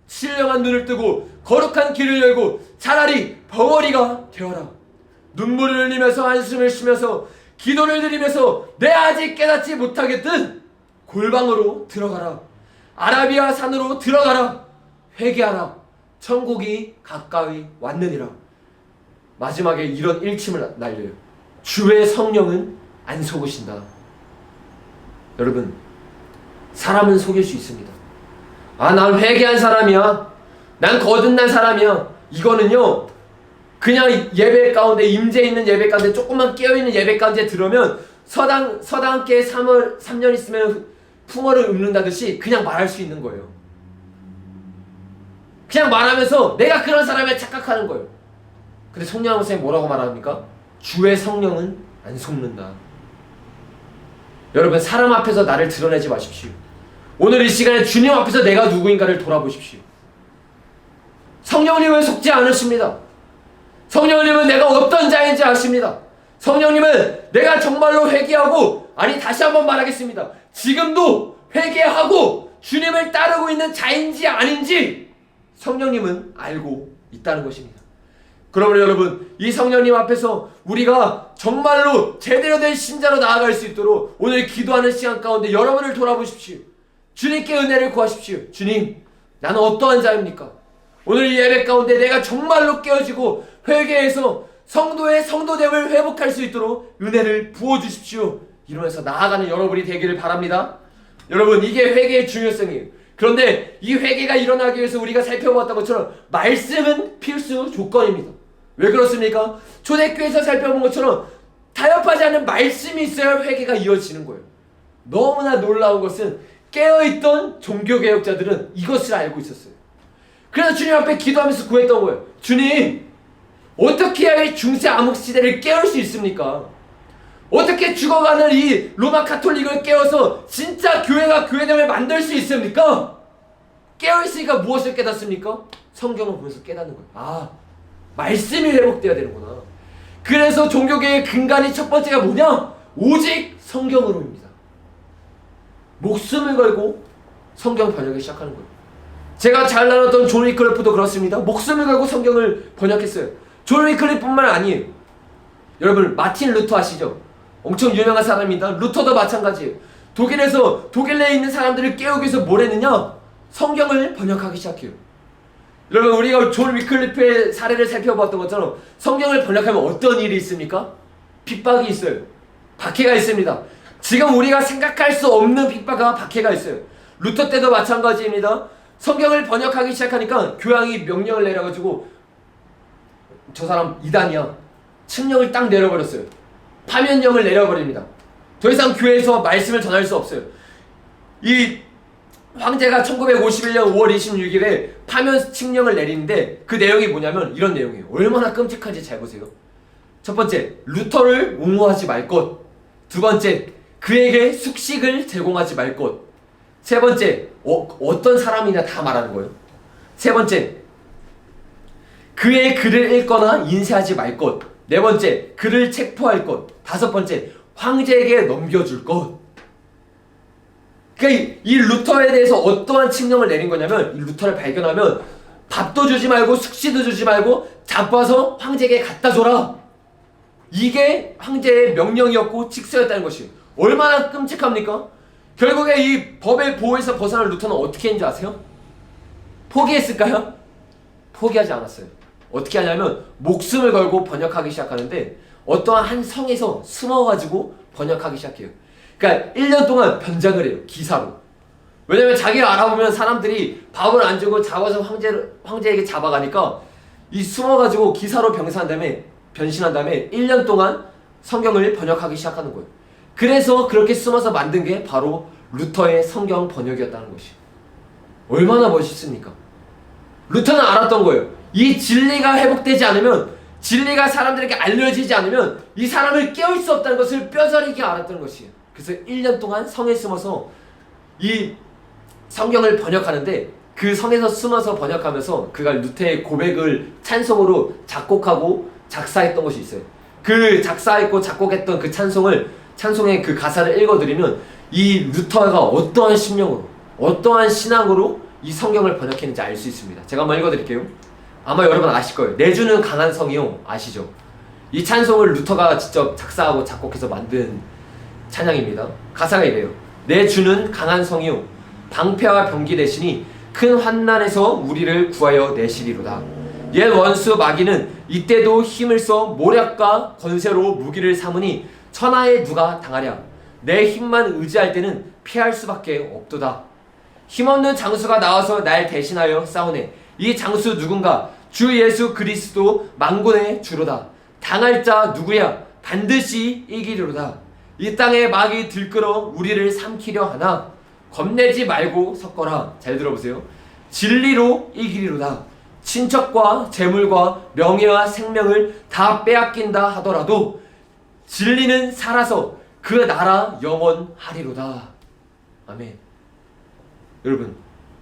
신령한 눈을 뜨고 거룩한 길을 열고 차라리 벙어리가 되어라. 눈물을 흘리면서 한숨을 쉬면서 기도를 드리면서 내 아직 깨닫지 못하겠든 골방으로 들어가라. 아라비아 산으로 들어가라. 회개하라. 천국이 가까이 왔느니라. 마지막에 이런 일침을 날려요. 주의 성령은 안 속으신다. 여러분, 사람은 속일 수 있습니다. 난 회개한 사람이야. 난 거듭난 사람이야. 이거는요, 그냥 예배 가운데, 임재 있는 예배 가운데, 조금만 깨어있는 예배 가운데 들으면 서당께 3년 있으면 풍어를 읊는다듯이 그냥 말할 수 있는 거예요. 그냥 말하면서 내가 그런 사람에 착각하는 거예요. 근데 성령 선생님 뭐라고 말합니까? 주의 성령은 안 속는다. 여러분, 사람 앞에서 나를 드러내지 마십시오. 오늘 이 시간에 주님 앞에서 내가 누구인가를 돌아보십시오. 성령님은 속지 않으십니다. 성령님은 내가 어떤 자인지 아십니다. 성령님은 내가 정말로 회개하고, 아니 다시 한번 말하겠습니다. 지금도 회개하고 주님을 따르고 있는 자인지 아닌지 성령님은 알고 있다는 것입니다. 그러므로 여러분, 이 성령님 앞에서 우리가 정말로 제대로 된 신자로 나아갈 수 있도록 오늘 기도하는 시간 가운데 여러분을 돌아보십시오. 주님께 은혜를 구하십시오. 주님, 나는 어떠한 자입니까? 오늘 이 예배 가운데 내가 정말로 깨어지고 회개해서 성도의 성도됨을 회복할 수 있도록 은혜를 부어주십시오. 이러면서 나아가는 여러분이 되기를 바랍니다. 여러분, 이게 회개의 중요성이에요. 그런데 이 회개가 일어나기 위해서 우리가 살펴보았던 것처럼 말씀은 필수 조건입니다. 왜 그렇습니까? 초대교회에서 살펴본 것처럼 타협하지 않는 말씀이 있어야 회개가 이어지는 거예요. 너무나 놀라운 것은 깨어있던 종교개혁자들은 이것을 알고 있었어요. 그래서 주님 앞에 기도하면서 구했던 거예요. 주님, 어떻게 해야 이 중세 암흑 시대를 깨울 수 있습니까? 어떻게 죽어가는 이 로마 카톨릭을 깨워서 진짜 교회가 교회됨을 만들 수 있습니까? 깨어있으니까 무엇을 깨닫습니까? 성경을 보면서 깨닫는 거예요. 말씀이 회복되어야 되는구나. 그래서 종교계의 근간이 첫 번째가 뭐냐? 오직 성경으로입니다. 목숨을 걸고 성경 번역을 시작하는 거예요. 제가 잘 나눴던 존 위클리프도 그렇습니다. 목숨을 걸고 성경을 번역했어요. 존 위클리프뿐만 아니에요. 여러분, 마틴 루터 아시죠? 엄청 유명한 사람입니다. 루터도 마찬가지예요. 독일 내에 있는 사람들을 깨우기 위해서 뭘 했느냐? 성경을 번역하기 시작해요. 여러분, 우리가 존 위클리프의 사례를 살펴봤던 것처럼 성경을 번역하면 어떤 일이 있습니까? 핍박이 있어요. 박해가 있습니다. 지금 우리가 생각할 수 없는 핍박과 박해가 있어요. 루터 때도 마찬가지입니다. 성경을 번역하기 시작하니까 교황이 명령을 내려가지고 저 사람 이단이야. 칙령을 딱 내려버렸어요. 파면령을 내려버립니다. 더 이상 교회에서 말씀을 전할 수 없어요. 이 황제가 1951년 5월 26일에 파면 칙령을 내리는데 그 내용이 뭐냐면 이런 내용이에요. 얼마나 끔찍한지 잘 보세요. 첫 번째, 루터를 옹호하지 말 것. 두 번째, 그에게 숙식을 제공하지 말 것. 세 번째, 어떤 사람이냐 다 말하는 거예요. 세 번째, 그의 글을 읽거나 인쇄하지 말 것. 네 번째, 글을 체포할 것. 다섯 번째, 황제에게 넘겨줄 것. 그러니까 이 루터에 대해서 어떠한 칙령을 내린 거냐면, 이 루터를 발견하면 밥도 주지 말고 숙시도 주지 말고 잡아서 황제에게 갖다 줘라. 이게 황제의 명령이었고 직서였다는 것이 얼마나 끔찍합니까? 결국에 이 법의 보호에서 벗어난 루터는 어떻게 했는지 아세요? 포기했을까요? 포기하지 않았어요. 어떻게 하냐면 목숨을 걸고 번역하기 시작하는데 어떠한 한 성에서 숨어가지고 번역하기 시작해요. 그러니까 1년 동안 변장을 해요. 기사로. 왜냐면 자기가 알아보면 사람들이 밥을 안 주고 잡아서 황제에게 잡아가니까 이 숨어가지고 기사로 변신한 다음에 1년 동안 성경을 번역하기 시작하는 거예요. 그래서 그렇게 숨어서 만든 게 바로 루터의 성경 번역이었다는 것이 얼마나 멋있습니까? 루터는 알았던 거예요. 이 진리가 회복되지 않으면, 진리가 사람들에게 알려지지 않으면 이 사람을 깨울 수 없다는 것을 뼈저리게 알았던 것이에요. 그래서 1년 동안 성에 숨어서 이 성경을 번역하는데 그 성에서 숨어서 번역하면서 그가 루터의 고백을 찬송으로 작곡하고 작사했던 것이 있어요. 그 작사했고 작곡했던 그 찬송의 그 가사를 읽어드리면 이 루터가 어떠한 심령으로, 어떠한 신앙으로 이 성경을 번역했는지 알 수 있습니다. 제가 한번 읽어드릴게요. 아마 여러분 아실 거예요. 내 주는 강한 성이요. 아시죠? 이 찬송을 루터가 직접 작사하고 작곡해서 만든 찬양입니다. 가사가 이래요. 내 주는 강한 성이요. 방패와 병기 대신이 큰 환난에서 우리를 구하여 내시리로다. 옛 원수 마귀는 이때도 힘을 써 모략과 권세로 무기를 삼으니 천하에 누가 당하랴. 내 힘만 의지할 때는 피할 수밖에 없도다. 힘없는 장수가 나와서 날 대신하여 싸우네. 이 장수 누군가? 주 예수 그리스도 만군의 주로다. 당할 자 누구야? 반드시 이기리로다. 이 땅에 마귀 들끓어 우리를 삼키려 하나 겁내지 말고 섞어라. 잘 들어보세요. 진리로 이기리로다. 친척과 재물과 명예와 생명을 다 빼앗긴다 하더라도 진리는 살아서 그 나라 영원하리로다. 아멘. 여러분,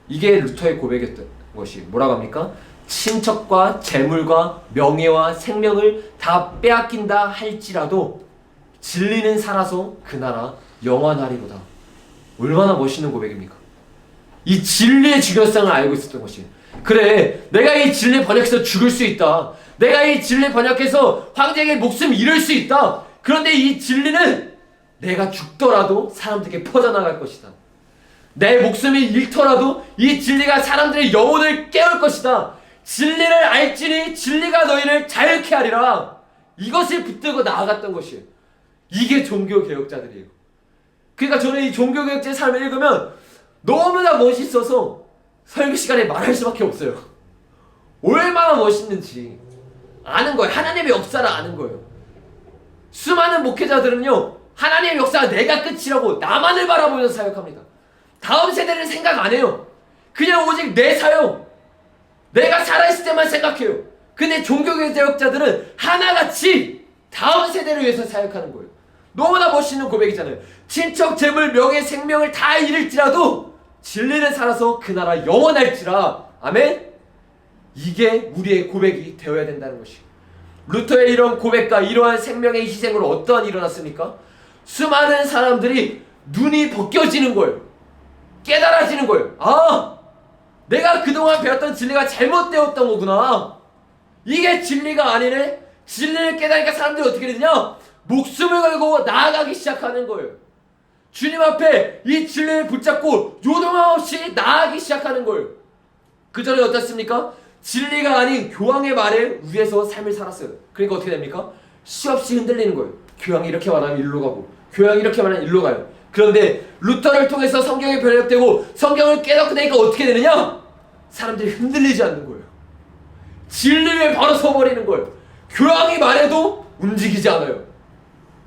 이게 루터의 고백이었던 것이 뭐라고 합니까? 친척과 재물과 명예와 생명을 다 빼앗긴다 할지라도 진리는 살아서 그 나라 영원하리로다. 얼마나 멋있는 고백입니까? 이 진리의 중요성을 알고 있었던 것이, 그래, 내가 이 진리 번역해서 죽을 수 있다. 내가 이 진리 번역해서 황제에게 목숨 잃을 수 있다. 그런데 이 진리는 내가 죽더라도 사람들에게 퍼져나갈 것이다. 내 목숨이 잃더라도 이 진리가 사람들의 영혼을 깨울 것이다. 진리를 알지니 진리가 너희를 자유케 하리라. 이것을 붙들고 나아갔던 것이에요. 이게 종교개혁자들이에요. 그러니까 저는 이 종교개혁자의 삶을 읽으면 너무나 멋있어서 설교 시간에 말할 수밖에 없어요. 얼마나 멋있는지 아는 거예요. 하나님의 역사를 아는 거예요. 수많은 목회자들은요, 하나님의 역사가 내가 끝이라고 나만을 바라보면서 사역합니다. 다음 세대를 생각 안 해요. 그냥 오직 내 사역, 내가 살아있을 때만 생각해요. 근데 종교개혁자들은 하나같이 다음 세대를 위해서 사역하는 거예요. 너무나 멋있는 고백이잖아요. 친척, 재물, 명예, 생명을 다 잃을지라도 진리는 살아서 그 나라 영원할지라. 아멘? 이게 우리의 고백이 되어야 된다는 것이에요. 루터의 이런 고백과 이러한 생명의 희생으로 어떠한 일이 일어났습니까? 수많은 사람들이 눈이 벗겨지는 거예요. 깨달아지는 거예요. 아, 내가 그동안 배웠던 진리가 잘못되었던 거구나. 이게 진리가 아니네. 진리를 깨달으니까 사람들이 어떻게 되느냐? 목숨을 걸고 나아가기 시작하는 거예요. 주님 앞에 이 진리를 붙잡고 요동함 없이 나아가기 시작하는 거예요. 그 전에 어떻습니까? 진리가 아닌 교황의 말에 위에서 삶을 살았어요. 그러니까 어떻게 됩니까? 수없이 흔들리는 거예요. 교황이 이렇게 말하면 일로 가고, 교황이 이렇게 말하면 일로 가요. 그런데 루터를 통해서 성경이 번역되고 성경을 깨닫고 나니까 어떻게 되느냐? 사람들이 흔들리지 않는 거예요. 진리를 바로 서버리는 거예요. 교황이 말해도 움직이지 않아요.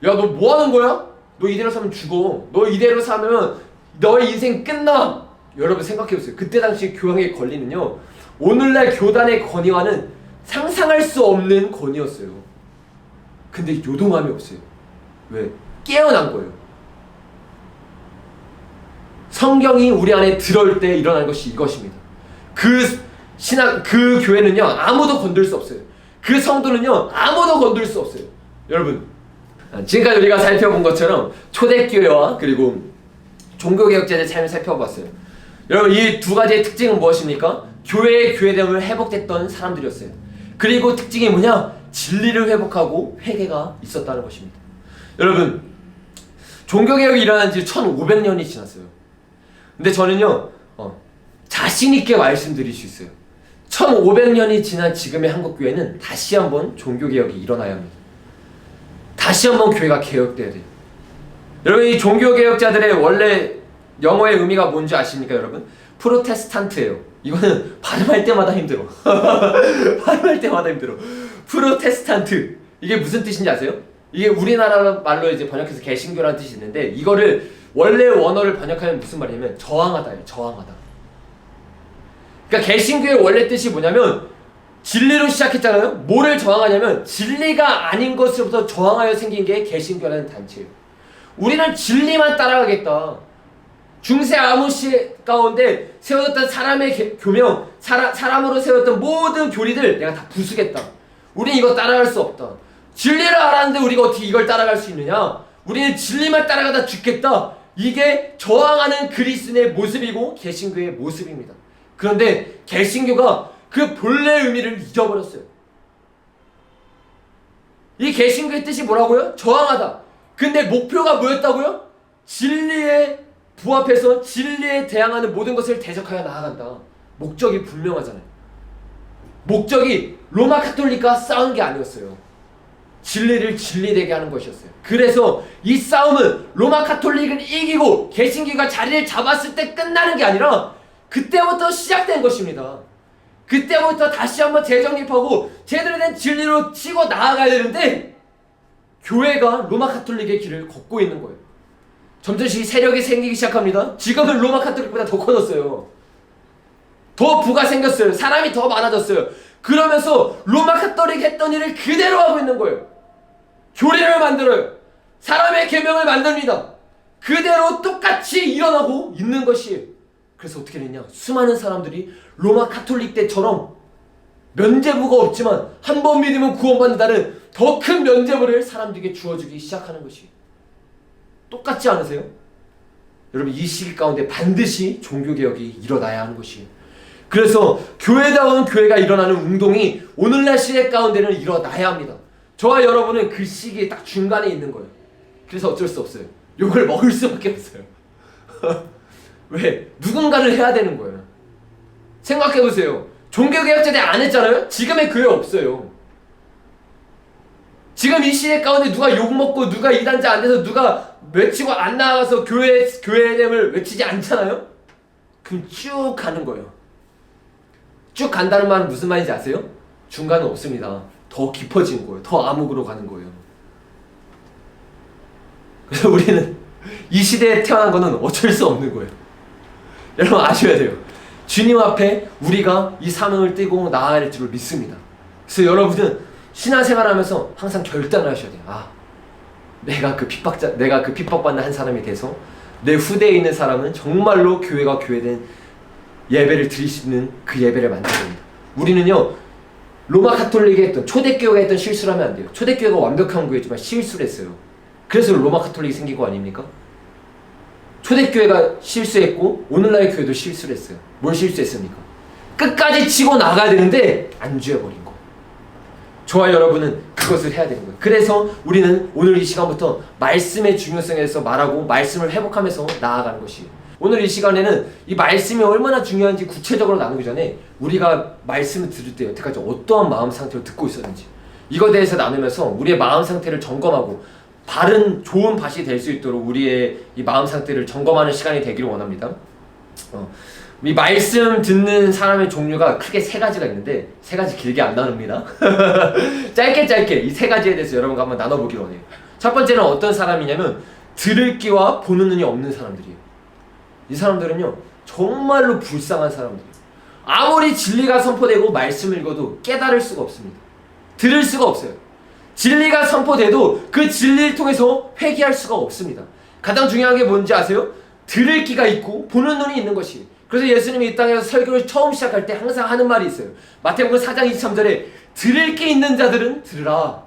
야, 너 뭐 하는 거야? 너 이대로 살면 죽어. 너 이대로 살면 너의 인생 끝나. 여러분 생각해보세요. 그때 당시 교황의 권리는요, 오늘날 교단의 권위와는 상상할 수 없는 권위였어요. 근데 요동함이 없어요. 왜? 깨어난 거예요. 성경이 우리 안에 들어올 때 일어난 것이 이것입니다. 그 교회는요, 아무도 건들 수 없어요. 그 성도는요, 아무도 건들 수 없어요. 여러분, 지금까지 우리가 살펴본 것처럼 초대교회와 그리고 종교개혁자의 삶을 살펴봤어요. 여러분, 이 두 가지의 특징은 무엇입니까? 교회의 교회됨을 회복됐던 사람들이었어요. 그리고 특징이 뭐냐? 진리를 회복하고 회개가 있었다는 것입니다. 여러분, 종교개혁이 일어난 지 1500년이 지났어요. 근데 저는요, 자신있게 말씀드릴 수 있어요. 1500년이 지난 지금의 한국교회는 다시 한번 종교개혁이 일어나야 합니다. 다시 한번 교회가 개혁돼야 돼요. 여러분, 이 종교개혁자들의 원래 영어의 의미가 뭔지 아십니까, 여러분? 프로테스탄트예요. 이거는 발음할 때마다 힘들어. 발음할 때마다 힘들어. 프로테스탄트. 이게 무슨 뜻인지 아세요? 이게 우리나라 말로 이제 번역해서 개신교라는 뜻이 있는데, 이거를 원래 원어를 번역하면 무슨 말이냐면 저항하다예요. 저항하다. 그러니까 개신교의 원래 뜻이 뭐냐면 진리로 시작했잖아요. 뭐를 저항하냐면 진리가 아닌 것으로부터 저항하여 생긴 게 개신교라는 단체예요. 우리는 진리만 따라가겠다. 중세 아모시 가운데 세워졌던 사람의 교명, 사람으로 세웠던 모든 교리들 내가 다 부수겠다. 우리는 이거 따라갈 수 없다. 진리를 알았는데 우리가 어떻게 이걸 따라갈 수 있느냐? 우리는 진리만 따라가다 죽겠다. 이게 저항하는 그리스도의 모습이고 개신교의 모습입니다. 그런데 개신교가 그 본래의 의미를 잊어버렸어요. 이 개신교의 뜻이 뭐라고요? 저항하다. 근데 목표가 뭐였다고요? 진리에 부합해서 진리에 대항하는 모든 것을 대적하여 나아간다. 목적이 분명하잖아요. 목적이 로마 카톨릭과 싸우는 게 아니었어요. 진리를 진리되게 하는 것이었어요. 그래서 이 싸움은 로마 카톨릭을 이기고 개신교가 자리를 잡았을 때 끝나는 게 아니라 그때부터 시작된 것입니다. 그때부터 다시 한번 재정립하고 제대로 된 진리로 치고 나아가야 되는데 교회가 로마 카톨릭의 길을 걷고 있는 거예요. 점점씩 세력이 생기기 시작합니다. 지금은 로마 카톨릭보다 더 커졌어요. 더 부가 생겼어요. 사람이 더 많아졌어요. 그러면서 로마 카톨릭 했던 일을 그대로 하고 있는 거예요. 교리를 만들어요. 사람의 계명을 만듭니다. 그대로 똑같이 일어나고 있는 것이에요. 그래서 어떻게 됐냐? 수많은 사람들이 로마 카톨릭 때처럼 면죄부가 없지만 한 번 믿으면 구원받는다는 더 큰 면죄부를 사람들에게 주어주기 시작하는 것이에요. 똑같지 않으세요? 여러분, 이 시기 가운데 반드시 종교개혁이 일어나야 하는 것이에요. 그래서 교회다운 교회가 일어나는 운동이 오늘날 시대 가운데는 일어나야 합니다. 저와 여러분은 그 시기에 딱 중간에 있는 거예요. 그래서 어쩔 수 없어요. 욕을 먹을 수밖에 없어요. 왜? 누군가를 해야 되는 거예요. 생각해보세요. 종교개혁자들 안 했잖아요? 지금의 교회 없어요. 지금 이 시대 가운데 누가 욕먹고 누가 이단자 안 돼서 누가 외치고 안 나가서 교회됨을 외치지 않잖아요? 그럼 쭉 가는 거예요. 쭉 간다는 말은 무슨 말인지 아세요? 중간은 없습니다. 더 깊어진 거예요. 더 암흑으로 가는 거예요. 그래서 우리는 이 시대에 태어난 거는 어쩔 수 없는 거예요. 여러분 아셔야 돼요. 주님 앞에 우리가 이 사명을 띠고 나아갈 줄을 믿습니다. 그래서 여러분은 신앙생활하면서 항상 결단을 하셔야 돼요. 내가 그 핍박받는 한 사람이 돼서 내 후대에 있는 사람은 정말로 교회가 교회된 예배를 드릴 수 있는 그 예배를 만들어야 됩니다. 우리는요, 로마 카톨릭이 했던, 초대교회가 했던 실수를 하면 안 돼요. 초대교회가 완벽한 교회지만 실수를 했어요. 그래서 로마 카톨릭이 생긴 거 아닙니까? 초대교회가 실수했고 오늘날의 교회도 실수를 했어요. 뭘 실수했습니까? 끝까지 치고 나가야 되는데 안주해버린 거. 저와 여러분은 그것을 해야 되는 거예요. 그래서 우리는 오늘 이 시간부터 말씀의 중요성에 대해서 말하고 말씀을 회복하면서 나아가는 것이에요. 오늘 이 시간에는 이 말씀이 얼마나 중요한지 구체적으로 나누기 전에 우리가 말씀을 들을 때 여태까지 어떠한 마음 상태로 듣고 있었는지 이거에 대해서 나누면서 우리의 마음 상태를 점검하고 바른 좋은 밭이 될 수 있도록 우리의 이 마음 상태를 점검하는 시간이 되기를 원합니다. 이 말씀 듣는 사람의 종류가 크게 세 가지가 있는데 세 가지 길게 안 나눕니다. 짧게 이 세 가지에 대해서 여러분과 한번 나눠보기로 원해요. 첫 번째는 어떤 사람이냐면 들을 귀와 보는 눈이 없는 사람들이에요. 이 사람들은요 정말로 불쌍한 사람들이에요. 아무리 진리가 선포되고 말씀을 읽어도 깨달을 수가 없습니다. 들을 수가 없어요. 진리가 선포돼도 그 진리를 통해서 회개할 수가 없습니다. 가장 중요한 게 뭔지 아세요? 들을 귀가 있고 보는 눈이 있는 것이에요. 그래서 예수님이 이 땅에서 설교를 처음 시작할 때 항상 하는 말이 있어요. 마태복음 4장 23절에 들을 게 있는 자들은 들으라.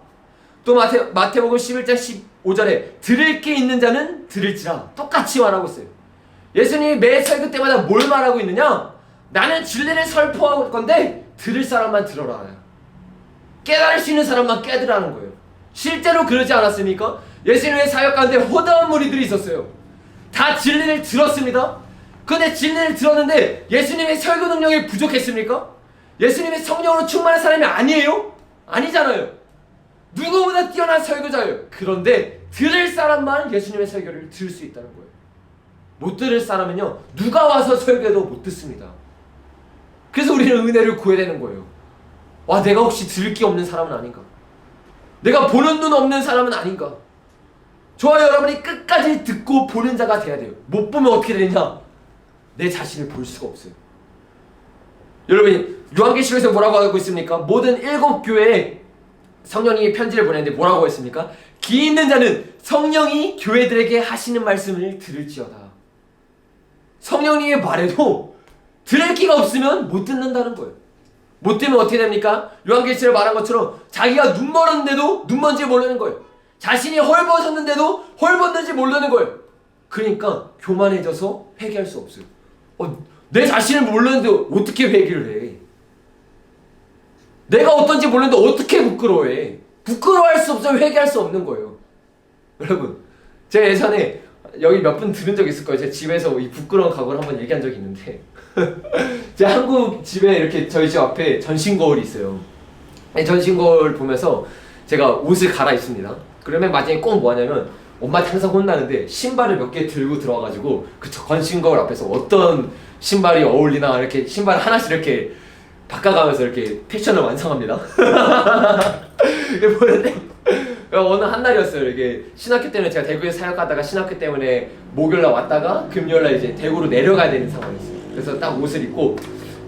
또 마태복음 11장 15절에 들을 게 있는 자는 들을지라. 똑같이 말하고 있어요. 예수님이 매 설교 때마다 뭘 말하고 있느냐? 나는 진리를 선포할 건데 들을 사람만 들어라. 깨달을 수 있는 사람만 깨달으라는 거예요. 실제로 그러지 않았습니까? 예수님의 사역 가운데 허다한 무리들이 있었어요. 다 진리를 들었습니다. 그런데 진리를 들었는데 예수님의 설교 능력이 부족했습니까? 예수님의 성령으로 충만한 사람이 아니에요? 아니잖아요. 누구보다 뛰어난 설교자예요. 그런데 들을 사람만 예수님의 설교를 들을 수 있다는 거예요. 못 들을 사람은요, 누가 와서 설교해도 못 듣습니다. 그래서 우리는 은혜를 구해야 되는 거예요. 와, 내가 혹시 들을 게 없는 사람은 아닌가? 내가 보는 눈 없는 사람은 아닌가? 저와 여러분이 끝까지 듣고 보는 자가 돼야 돼요. 못 보면 어떻게 되냐? 내 자신을 볼 수가 없어요. 여러분이 요한계시록에서 뭐라고 하고 있습니까? 모든 7 교회에 성령이 편지를 보냈는데 뭐라고 했습니까? 귀 있는 자는 성령이 교회들에게 하시는 말씀을 들을지어다. 성령님의 말에도 들을 귀가 없으면 못 듣는다는 거예요. 못 들으면 어떻게 됩니까? 요한계시록에 말한 것처럼 자기가 눈 멀었는데도 눈 먼지 모르는 거예요. 자신이 헐벗었는데도 헐벗는지 모르는 거예요. 그러니까 교만해져서 회개할 수 없어요. 내 자신을 모르는데 어떻게 회개를 해? 내가 어떤지 모르는데 어떻게 부끄러워해? 부끄러워할 수 없어요. 회개할 수 없는 거예요. 여러분, 제가 예전에 여기 몇 분 들은 적 있을 거예요. 제 집에서 이 부끄러운 각오를 한번 얘기한 적이 있는데 제 한국 집에 이렇게 저희 집 앞에 전신 거울이 있어요. 전신 거울 보면서 제가 옷을 갈아입습니다. 그러면 마지막에 꼭 뭐 하냐면 엄마한테 항상 혼나는데 신발을 몇 개 들고 들어와가지고 그 전신 거울 앞에서 어떤 신발이 어울리나 이렇게 신발 하나씩 이렇게 바꿔가면서 이렇게 패션을 완성합니다. 보는데 어느 한 날이었어요. 이게 신학교 때문에 제가 대구에 사역하다가 신학교 때문에 목요일날 왔다가 금요일날 이제 대구로 내려가야 되는 상황이었어요. 그래서 딱 옷을 입고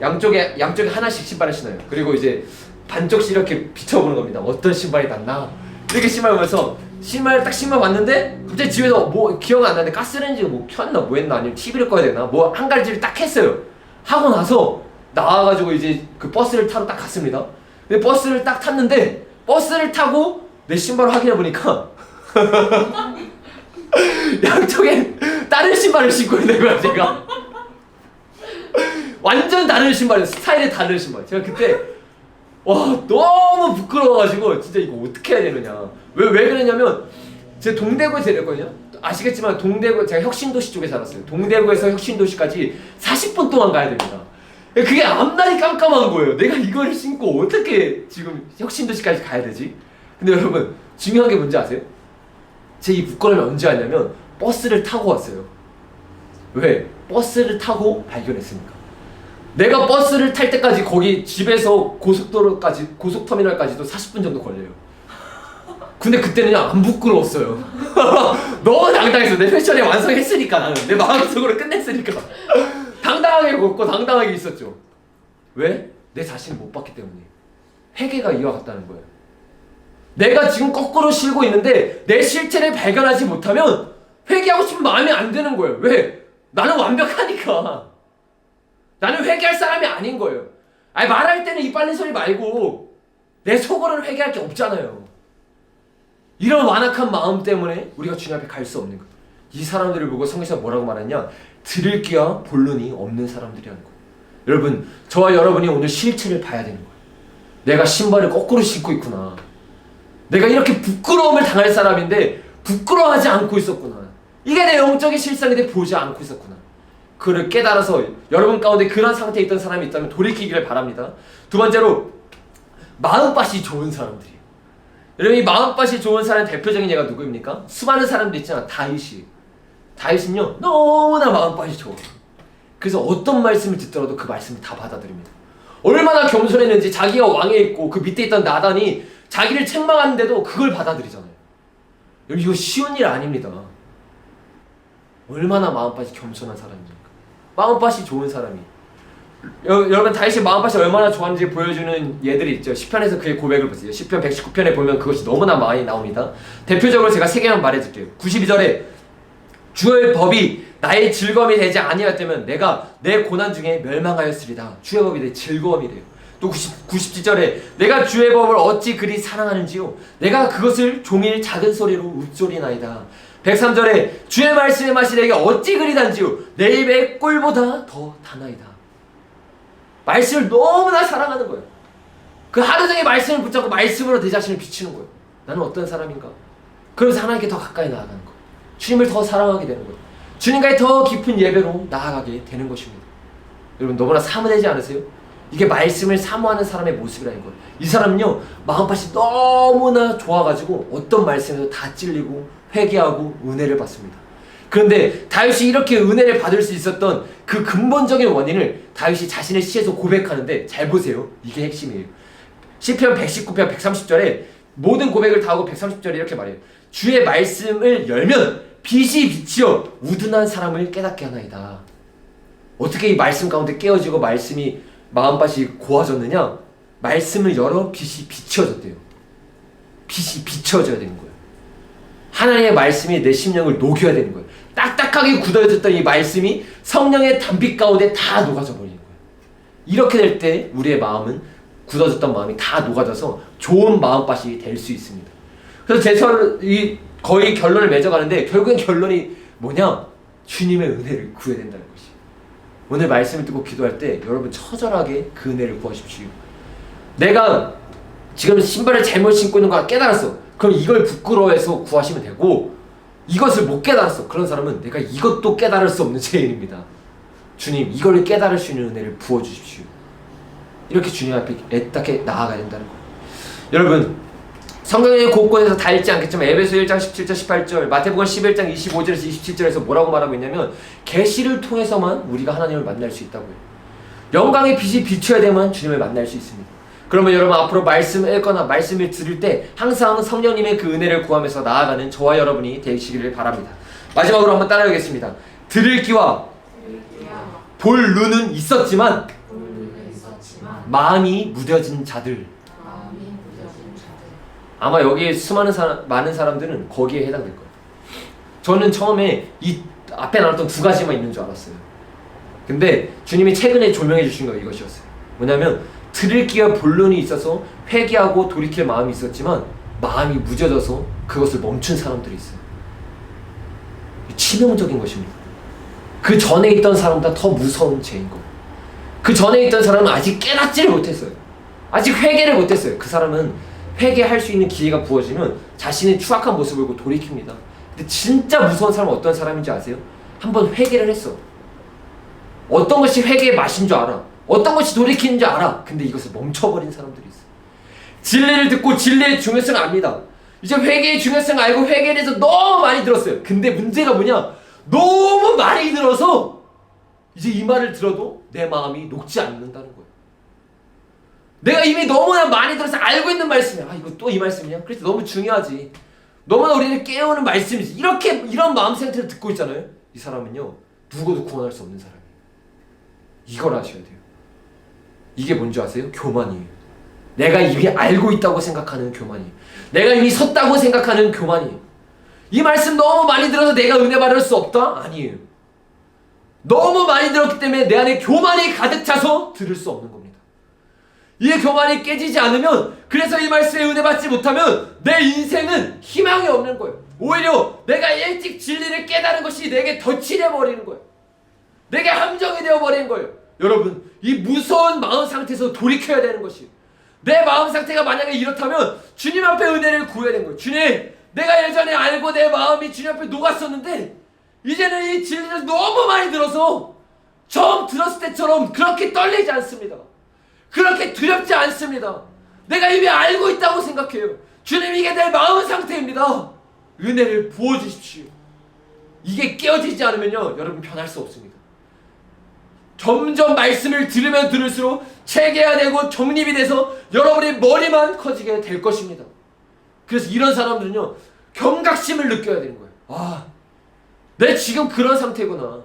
양쪽에 하나씩 신발을 신어요. 그리고 이제 반쪽씩 이렇게 비춰보는 겁니다. 어떤 신발이 낫나 이렇게 신발 보면서 신발 봤는데 갑자기 집에서 뭐 기억 안 나는데 가스레인지가 뭐 켰나 뭐 했나 아니면 TV를 꺼야 되나 뭐 한 가지를 딱 했어요. 하고 나서 나와가지고 이제 그 버스를 타러 딱 갔습니다. 근데 버스를 딱 탔는데 버스를 타고 내 신발을 확인해 보니까 양쪽에 다른 신발을 신고 있는 거야. 제가 완전 다른 신발이에요. 스타일이 다른 신발. 제가 그때 와 너무 부끄러워가지고 진짜 이거 어떻게 해야 되느냐. 왜 그랬냐면 제 동대구에 내렸거든요. 아시겠지만 동대구 제가 혁신도시 쪽에 살았어요. 동대구에서 혁신도시까지 40분 동안 가야 됩니다. 그게 앞날이 깜깜한 거예요. 내가 이걸 신고 어떻게 지금 혁신도시까지 가야 되지? 근데 여러분 중요한 게 뭔지 아세요? 제 이 부끄러움이 언제 왔냐면 버스를 타고 왔어요. 왜? 버스를 타고 발견했으니까. 내가 버스를 탈 때까지 거기 집에서 고속터미널까지도 40분 정도 걸려요. 근데 그때는 안 부끄러웠어요. 너무 당당했어. 내 패션에 완성했으니까 나는. 내 마음속으로 끝냈으니까. 당당하게 걷고 당당하게 있었죠. 왜? 내 자신을 못 봤기 때문에. 회개가 이와 같다는 거예요. 내가 지금 거꾸로 실고 있는데 내 실체를 발견하지 못하면 회개하고 싶은 마음이 안 드는 거예요. 왜? 나는 완벽하니까. 나는 회개할 사람이 아닌 거예요. 아니 말할 때는 입 빨린 소리 말고 내 속으로는 회개할 게 없잖아요. 이런 완악한 마음 때문에 우리가 주님 앞에 갈 수 없는 거예요. 이 사람들을 보고 성경에서 뭐라고 말했냐? 들을 귀와 볼 눈이 없는 사람들이라는 거예요. 여러분, 저와 여러분이 오늘 실체를 봐야 되는 거예요. 내가 신발을 거꾸로 신고 있구나. 내가 이렇게 부끄러움을 당할 사람인데 부끄러워하지 않고 있었구나. 이게 내 영적인 실상인데 보지 않고 있었구나. 그를 깨달아서 여러분 가운데 그런 상태에 있던 사람이 있다면 돌이키기를 바랍니다. 두 번째로 마음밭이 좋은 사람들이에요. 여러분 이 마음밭이 좋은 사람 대표적인 예가 누구입니까? 수많은 사람들 있잖아. 다윗은요 너무나 마음밭이 좋아요. 그래서 어떤 말씀을 듣더라도 그 말씀을 다 받아들입니다. 얼마나 겸손했는지 자기가 왕에 있고 그 밑에 있던 나단이 자기를 책망하는데도 그걸 받아들이잖아요. 이거 쉬운 일 아닙니다. 얼마나 마음밭이 겸손한 사람입니까? 마음밭이 좋은 사람이. 여러분 다윗이 마음밭이 얼마나 좋았는지 보여주는 예들이 있죠. 시편에서 그의 고백을 보세요. 시편 119편에 보면 그것이 너무나 많이 나옵니다. 대표적으로 제가 3개만 말해줄게요. 92절에 주의 법이 나의 즐거움이 되지 아니하였다면 내가 내 고난 중에 멸망하였으리다. 주의 법이 내 즐거움이래요. 또 97절에 내가 주의 법을 어찌 그리 사랑하는지요 내가 그것을 종일 작은 소리로 읊조리나이다. 103절에 주의 말씀의 맛이 내게 어찌 그리 단지요 내 입의 꿀보다 더 다나이다. 말씀을 너무나 사랑하는 거예요. 그 하루 종일 말씀을 붙잡고 말씀으로 내 자신을 비추는 거예요. 나는 어떤 사람인가? 그러면서 하나님께 더 가까이 나아가는 거예요. 주님을 더 사랑하게 되는 거예요. 주님과의 더 깊은 예배로 나아가게 되는 것입니다. 여러분 너무나 사모되지 않으세요? 이게 말씀을 사모하는 사람의 모습이라는 거예요. 이 사람은요 마음밭이 너무나 좋아가지고 어떤 말씀에도 다 찔리고 회개하고 은혜를 받습니다. 그런데 다윗이 이렇게 은혜를 받을 수 있었던 그 근본적인 원인을 다윗이 자신의 시에서 고백하는데 잘 보세요. 이게 핵심이에요. 시편 119편 130절에 모든 고백을 다 하고 130절에 이렇게 말해요. 주의 말씀을 열면 빛이 비치어 우둔한 사람을 깨닫게 하나이다. 어떻게 이 말씀 가운데 깨어지고 말씀이 마음밭이 고와졌느냐? 말씀을 열어 빛이 비춰졌대요. 빛이 비춰져야 되는 거예요. 하나님의 말씀이 내 심령을 녹여야 되는 거예요. 딱딱하게 굳어졌던 이 말씀이 성령의 단빛 가운데 다 녹아져 버리는 거예요. 이렇게 될 때 우리의 마음은 굳어졌던 마음이 다 녹아져서 좋은 마음밭이 될 수 있습니다. 그래서 이 거의 결론을 맺어가는데 결국엔 결론이 뭐냐? 주님의 은혜를 구해야 된다는 것이. 오늘 말씀을 듣고 기도할 때 여러분 처절하게 그 은혜를 구하십시오. 내가 지금 신발을 잘못 신고 있는 거 깨달았어. 그럼 이걸 부끄러워해서 구하시면 되고 이것을 못 깨달았어. 그런 사람은 내가 이것도 깨달을 수 없는 죄인입니다. 주님 이걸 깨달을 수 있는 은혜를 부어주십시오. 이렇게 주님 앞에 애타게 나아가야 된다는 거예요. 여러분 성경의 곳곳에서 다 읽지 않겠지만 에베소 1장 17절 18절 마태복음 11장 25절에서 27절에서 뭐라고 말하고 있냐면 계시를 통해서만 우리가 하나님을 만날 수 있다고요. 영광의 빛이 비춰야 되면 주님을 만날 수 있습니다. 그러면 여러분 앞으로 말씀을 읽거나 말씀을 들을 때 항상 성령님의 그 은혜를 구하면서 나아가는 저와 여러분이 되시기를 바랍니다. 마지막으로 한번 따라하겠습니다. 들을 귀와 볼 눈은 있었지만 마음이 무뎌진 자들. 아마 여기에 많은 사람들은 거기에 해당될 거예요. 저는 처음에 이 앞에 나눴던 2가지만 있는 줄 알았어요. 근데 주님이 최근에 조명해 주신 거 이것이었어요. 뭐냐면 들을 귀와 볼 눈이 있어서 회개하고 돌이킬 마음이 있었지만 마음이 무뎌져서 그것을 멈춘 사람들이 있어요. 치명적인 것입니다. 그 전에 있던 사람보다 더 무서운 죄인 거예요. 그 전에 있던 사람은 아직 깨닫지를 못했어요. 아직 회개를 못했어요. 그 사람은 회개할 수 있는 기회가 부어지면 자신의 추악한 모습을 보고 돌이킵니다. 근데 진짜 무서운 사람은 어떤 사람인지 아세요? 한번 회개를 했어. 어떤 것이 회개의 맛인 줄 알아. 어떤 것이 돌이키는 줄 알아. 근데 이것을 멈춰버린 사람들이 있어요. 진리를 듣고 진리의 중요성을 압니다. 이제 회개의 중요성을 알고 회개에 대해서 너무 많이 들었어요. 근데 문제가 뭐냐? 너무 많이 들어서 이제 이 말을 들어도 내 마음이 녹지 않는다는 거예요. 내가 이미 너무나 많이 들어서 알고 있는 말씀이야. 아, 이거 또 이 말씀이냐? 그래서 너무 중요하지. 너무나 우리를 깨우는 말씀이지. 이런 마음 상태를 듣고 있잖아요. 이 사람은요, 누구도 구원할 수 없는 사람이에요. 이걸 아셔야 돼요. 이게 뭔지 아세요? 교만이에요. 내가 이미 알고 있다고 생각하는 교만이에요. 내가 이미 섰다고 생각하는 교만이에요. 이 말씀 너무 많이 들어서 내가 은혜 받을 수 없다? 아니에요. 너무 많이 들었기 때문에 내 안에 교만이 가득 차서 들을 수 없는 겁니다. 이 교만이 깨지지 않으면, 그래서 이 말씀에 은혜 받지 못하면 내 인생은 희망이 없는 거예요. 오히려 내가 일찍 진리를 깨달은 것이 내게 덧칠해 버리는 거예요. 내게 함정이 되어 버리는 거예요. 여러분, 이 무서운 마음 상태에서 돌이켜야 되는 것이, 내 마음 상태가 만약에 이렇다면 주님 앞에 은혜를 구해야 되는 거예요. 주님, 내가 예전에 알고 내 마음이 주님 앞에 녹았었는데 이제는 이 진리를 너무 많이 들어서 처음 들었을 때처럼 그렇게 떨리지 않습니다. 그렇게 두렵지 않습니다. 내가 이미 알고 있다고 생각해요. 주님, 이게 내 마음 상태입니다. 은혜를 부어주십시오. 이게 깨어지지 않으면요, 여러분 변할 수 없습니다. 점점 말씀을 들으면 들을수록 체계화되고 정립이 돼서 여러분의 머리만 커지게 될 것입니다. 그래서 이런 사람들은요, 경각심을 느껴야 되는 거예요. 아, 내 지금 그런 상태구나.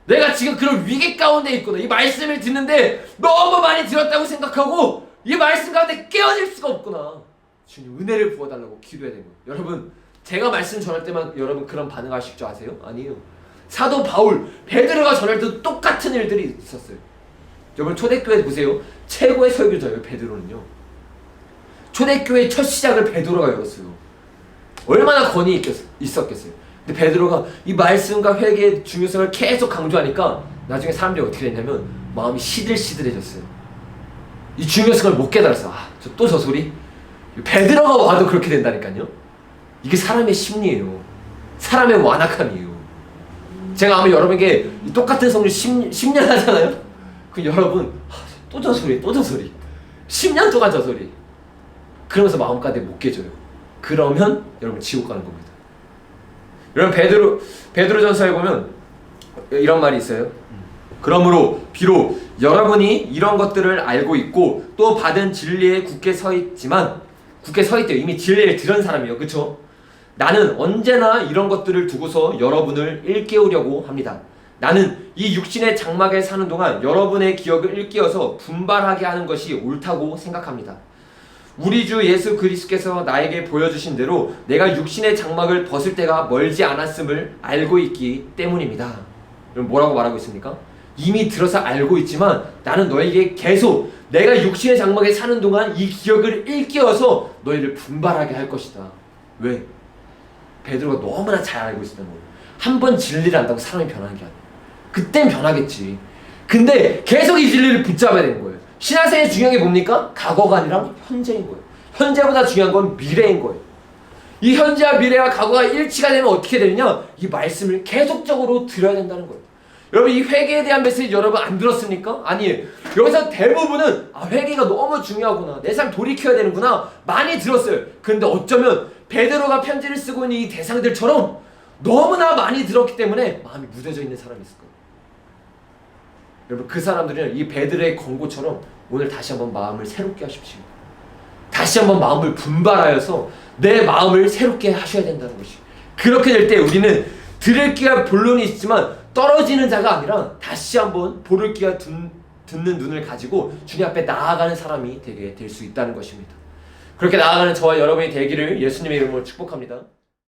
내가 지금 그런 위기 가운데 있구나. 이 말씀을 듣는데 너무 많이 들었다고 생각하고 이 말씀 가운데 깨어질 수가 없구나. 주님 은혜를 부어달라고 기도해야 되는 거예요. 여러분 제가 말씀 전할 때만 여러분 그런 반응하실 줄 아세요? 아니에요. 사도 바울, 베드로가 전할 때도 똑같은 일들이 있었어요. 여러분 초대교회 보세요. 최고의 설교자예요. 베드로는요. 초대교회 첫 시작을 베드로가 열었어요. 얼마나 권위 있었겠어요. 근데 베드로가 이 말씀과 회개의 중요성을 계속 강조하니까 나중에 사람들이 어떻게 됐냐면 마음이 시들시들해졌어요. 이 중요성을 못 깨달았어. 또 저 소리? 베드로가 와도 그렇게 된다니까요. 이게 사람의 심리예요. 사람의 완악함이에요. 제가 아마 여러분에게 똑같은 성경 10년 하잖아요. 그럼 여러분 또 저 소리, 또 저 소리. 10년 동안 저 소리. 그러면서 마음가짐 못 깨져요. 그러면 여러분 지옥 가는 겁니다. 여러분 베드로전서에 보면 이런 말이 있어요. 그러므로 비록 여러분이 이런 것들을 알고 있고 또 받은 진리에 굳게 서 있대요. 이미 진리를 들은 사람이에요. 그쵸? 나는 언제나 이런 것들을 두고서 여러분을 일깨우려고 합니다. 나는 이 육신의 장막에 사는 동안 여러분의 기억을 일깨워서 분발하게 하는 것이 옳다고 생각합니다. 우리 주 예수 그리스도께서 나에게 보여주신 대로 내가 육신의 장막을 벗을 때가 멀지 않았음을 알고 있기 때문입니다. 그럼 뭐라고 말하고 있습니까? 이미 들어서 알고 있지만 나는 너에게 계속 내가 육신의 장막에 사는 동안 이 기억을 일깨워서 너희를 분발하게 할 것이다. 왜? 베드로가 너무나 잘 알고 있었던 거예요. 한 번 진리를 안다고 사람이 변하는 게 아니에요. 그땐 변하겠지. 근데 계속 이 진리를 붙잡아야 되는 거예요. 신앙생활이 중요한 게 뭡니까? 과거가 아니라 현재인 거예요. 현재보다 중요한 건 미래인 거예요. 이 현재와 미래와 과거가 일치가 되면 어떻게 되느냐? 이 말씀을 계속적으로 들어야 된다는 거예요. 여러분 이 회개에 대한 메시지 여러분 안 들었습니까? 아니에요. 여기서 대부분은 회개가 너무 중요하구나. 내 삶 돌이켜야 되는구나. 많이 들었어요. 근데 어쩌면 베드로가 편지를 쓰고 있는 이 대상들처럼 너무나 많이 들었기 때문에 마음이 무뎌져 있는 사람이 있을 거예요. 여러분 그 사람들은 이 베드로의 권고처럼 오늘 다시 한번 마음을 새롭게 하십시오. 다시 한번 마음을 분발하여서 내 마음을 새롭게 하셔야 된다는 것이. 그렇게 될 때 우리는 들을 귀가 본론이 있지만 떨어지는 자가 아니라 다시 한번 보를 귀가 듣는 눈을 가지고 주님 앞에 나아가는 사람이 되게 될 수 있다는 것입니다. 그렇게 나아가는 저와 여러분이 되기를 예수님의 이름으로 축복합니다.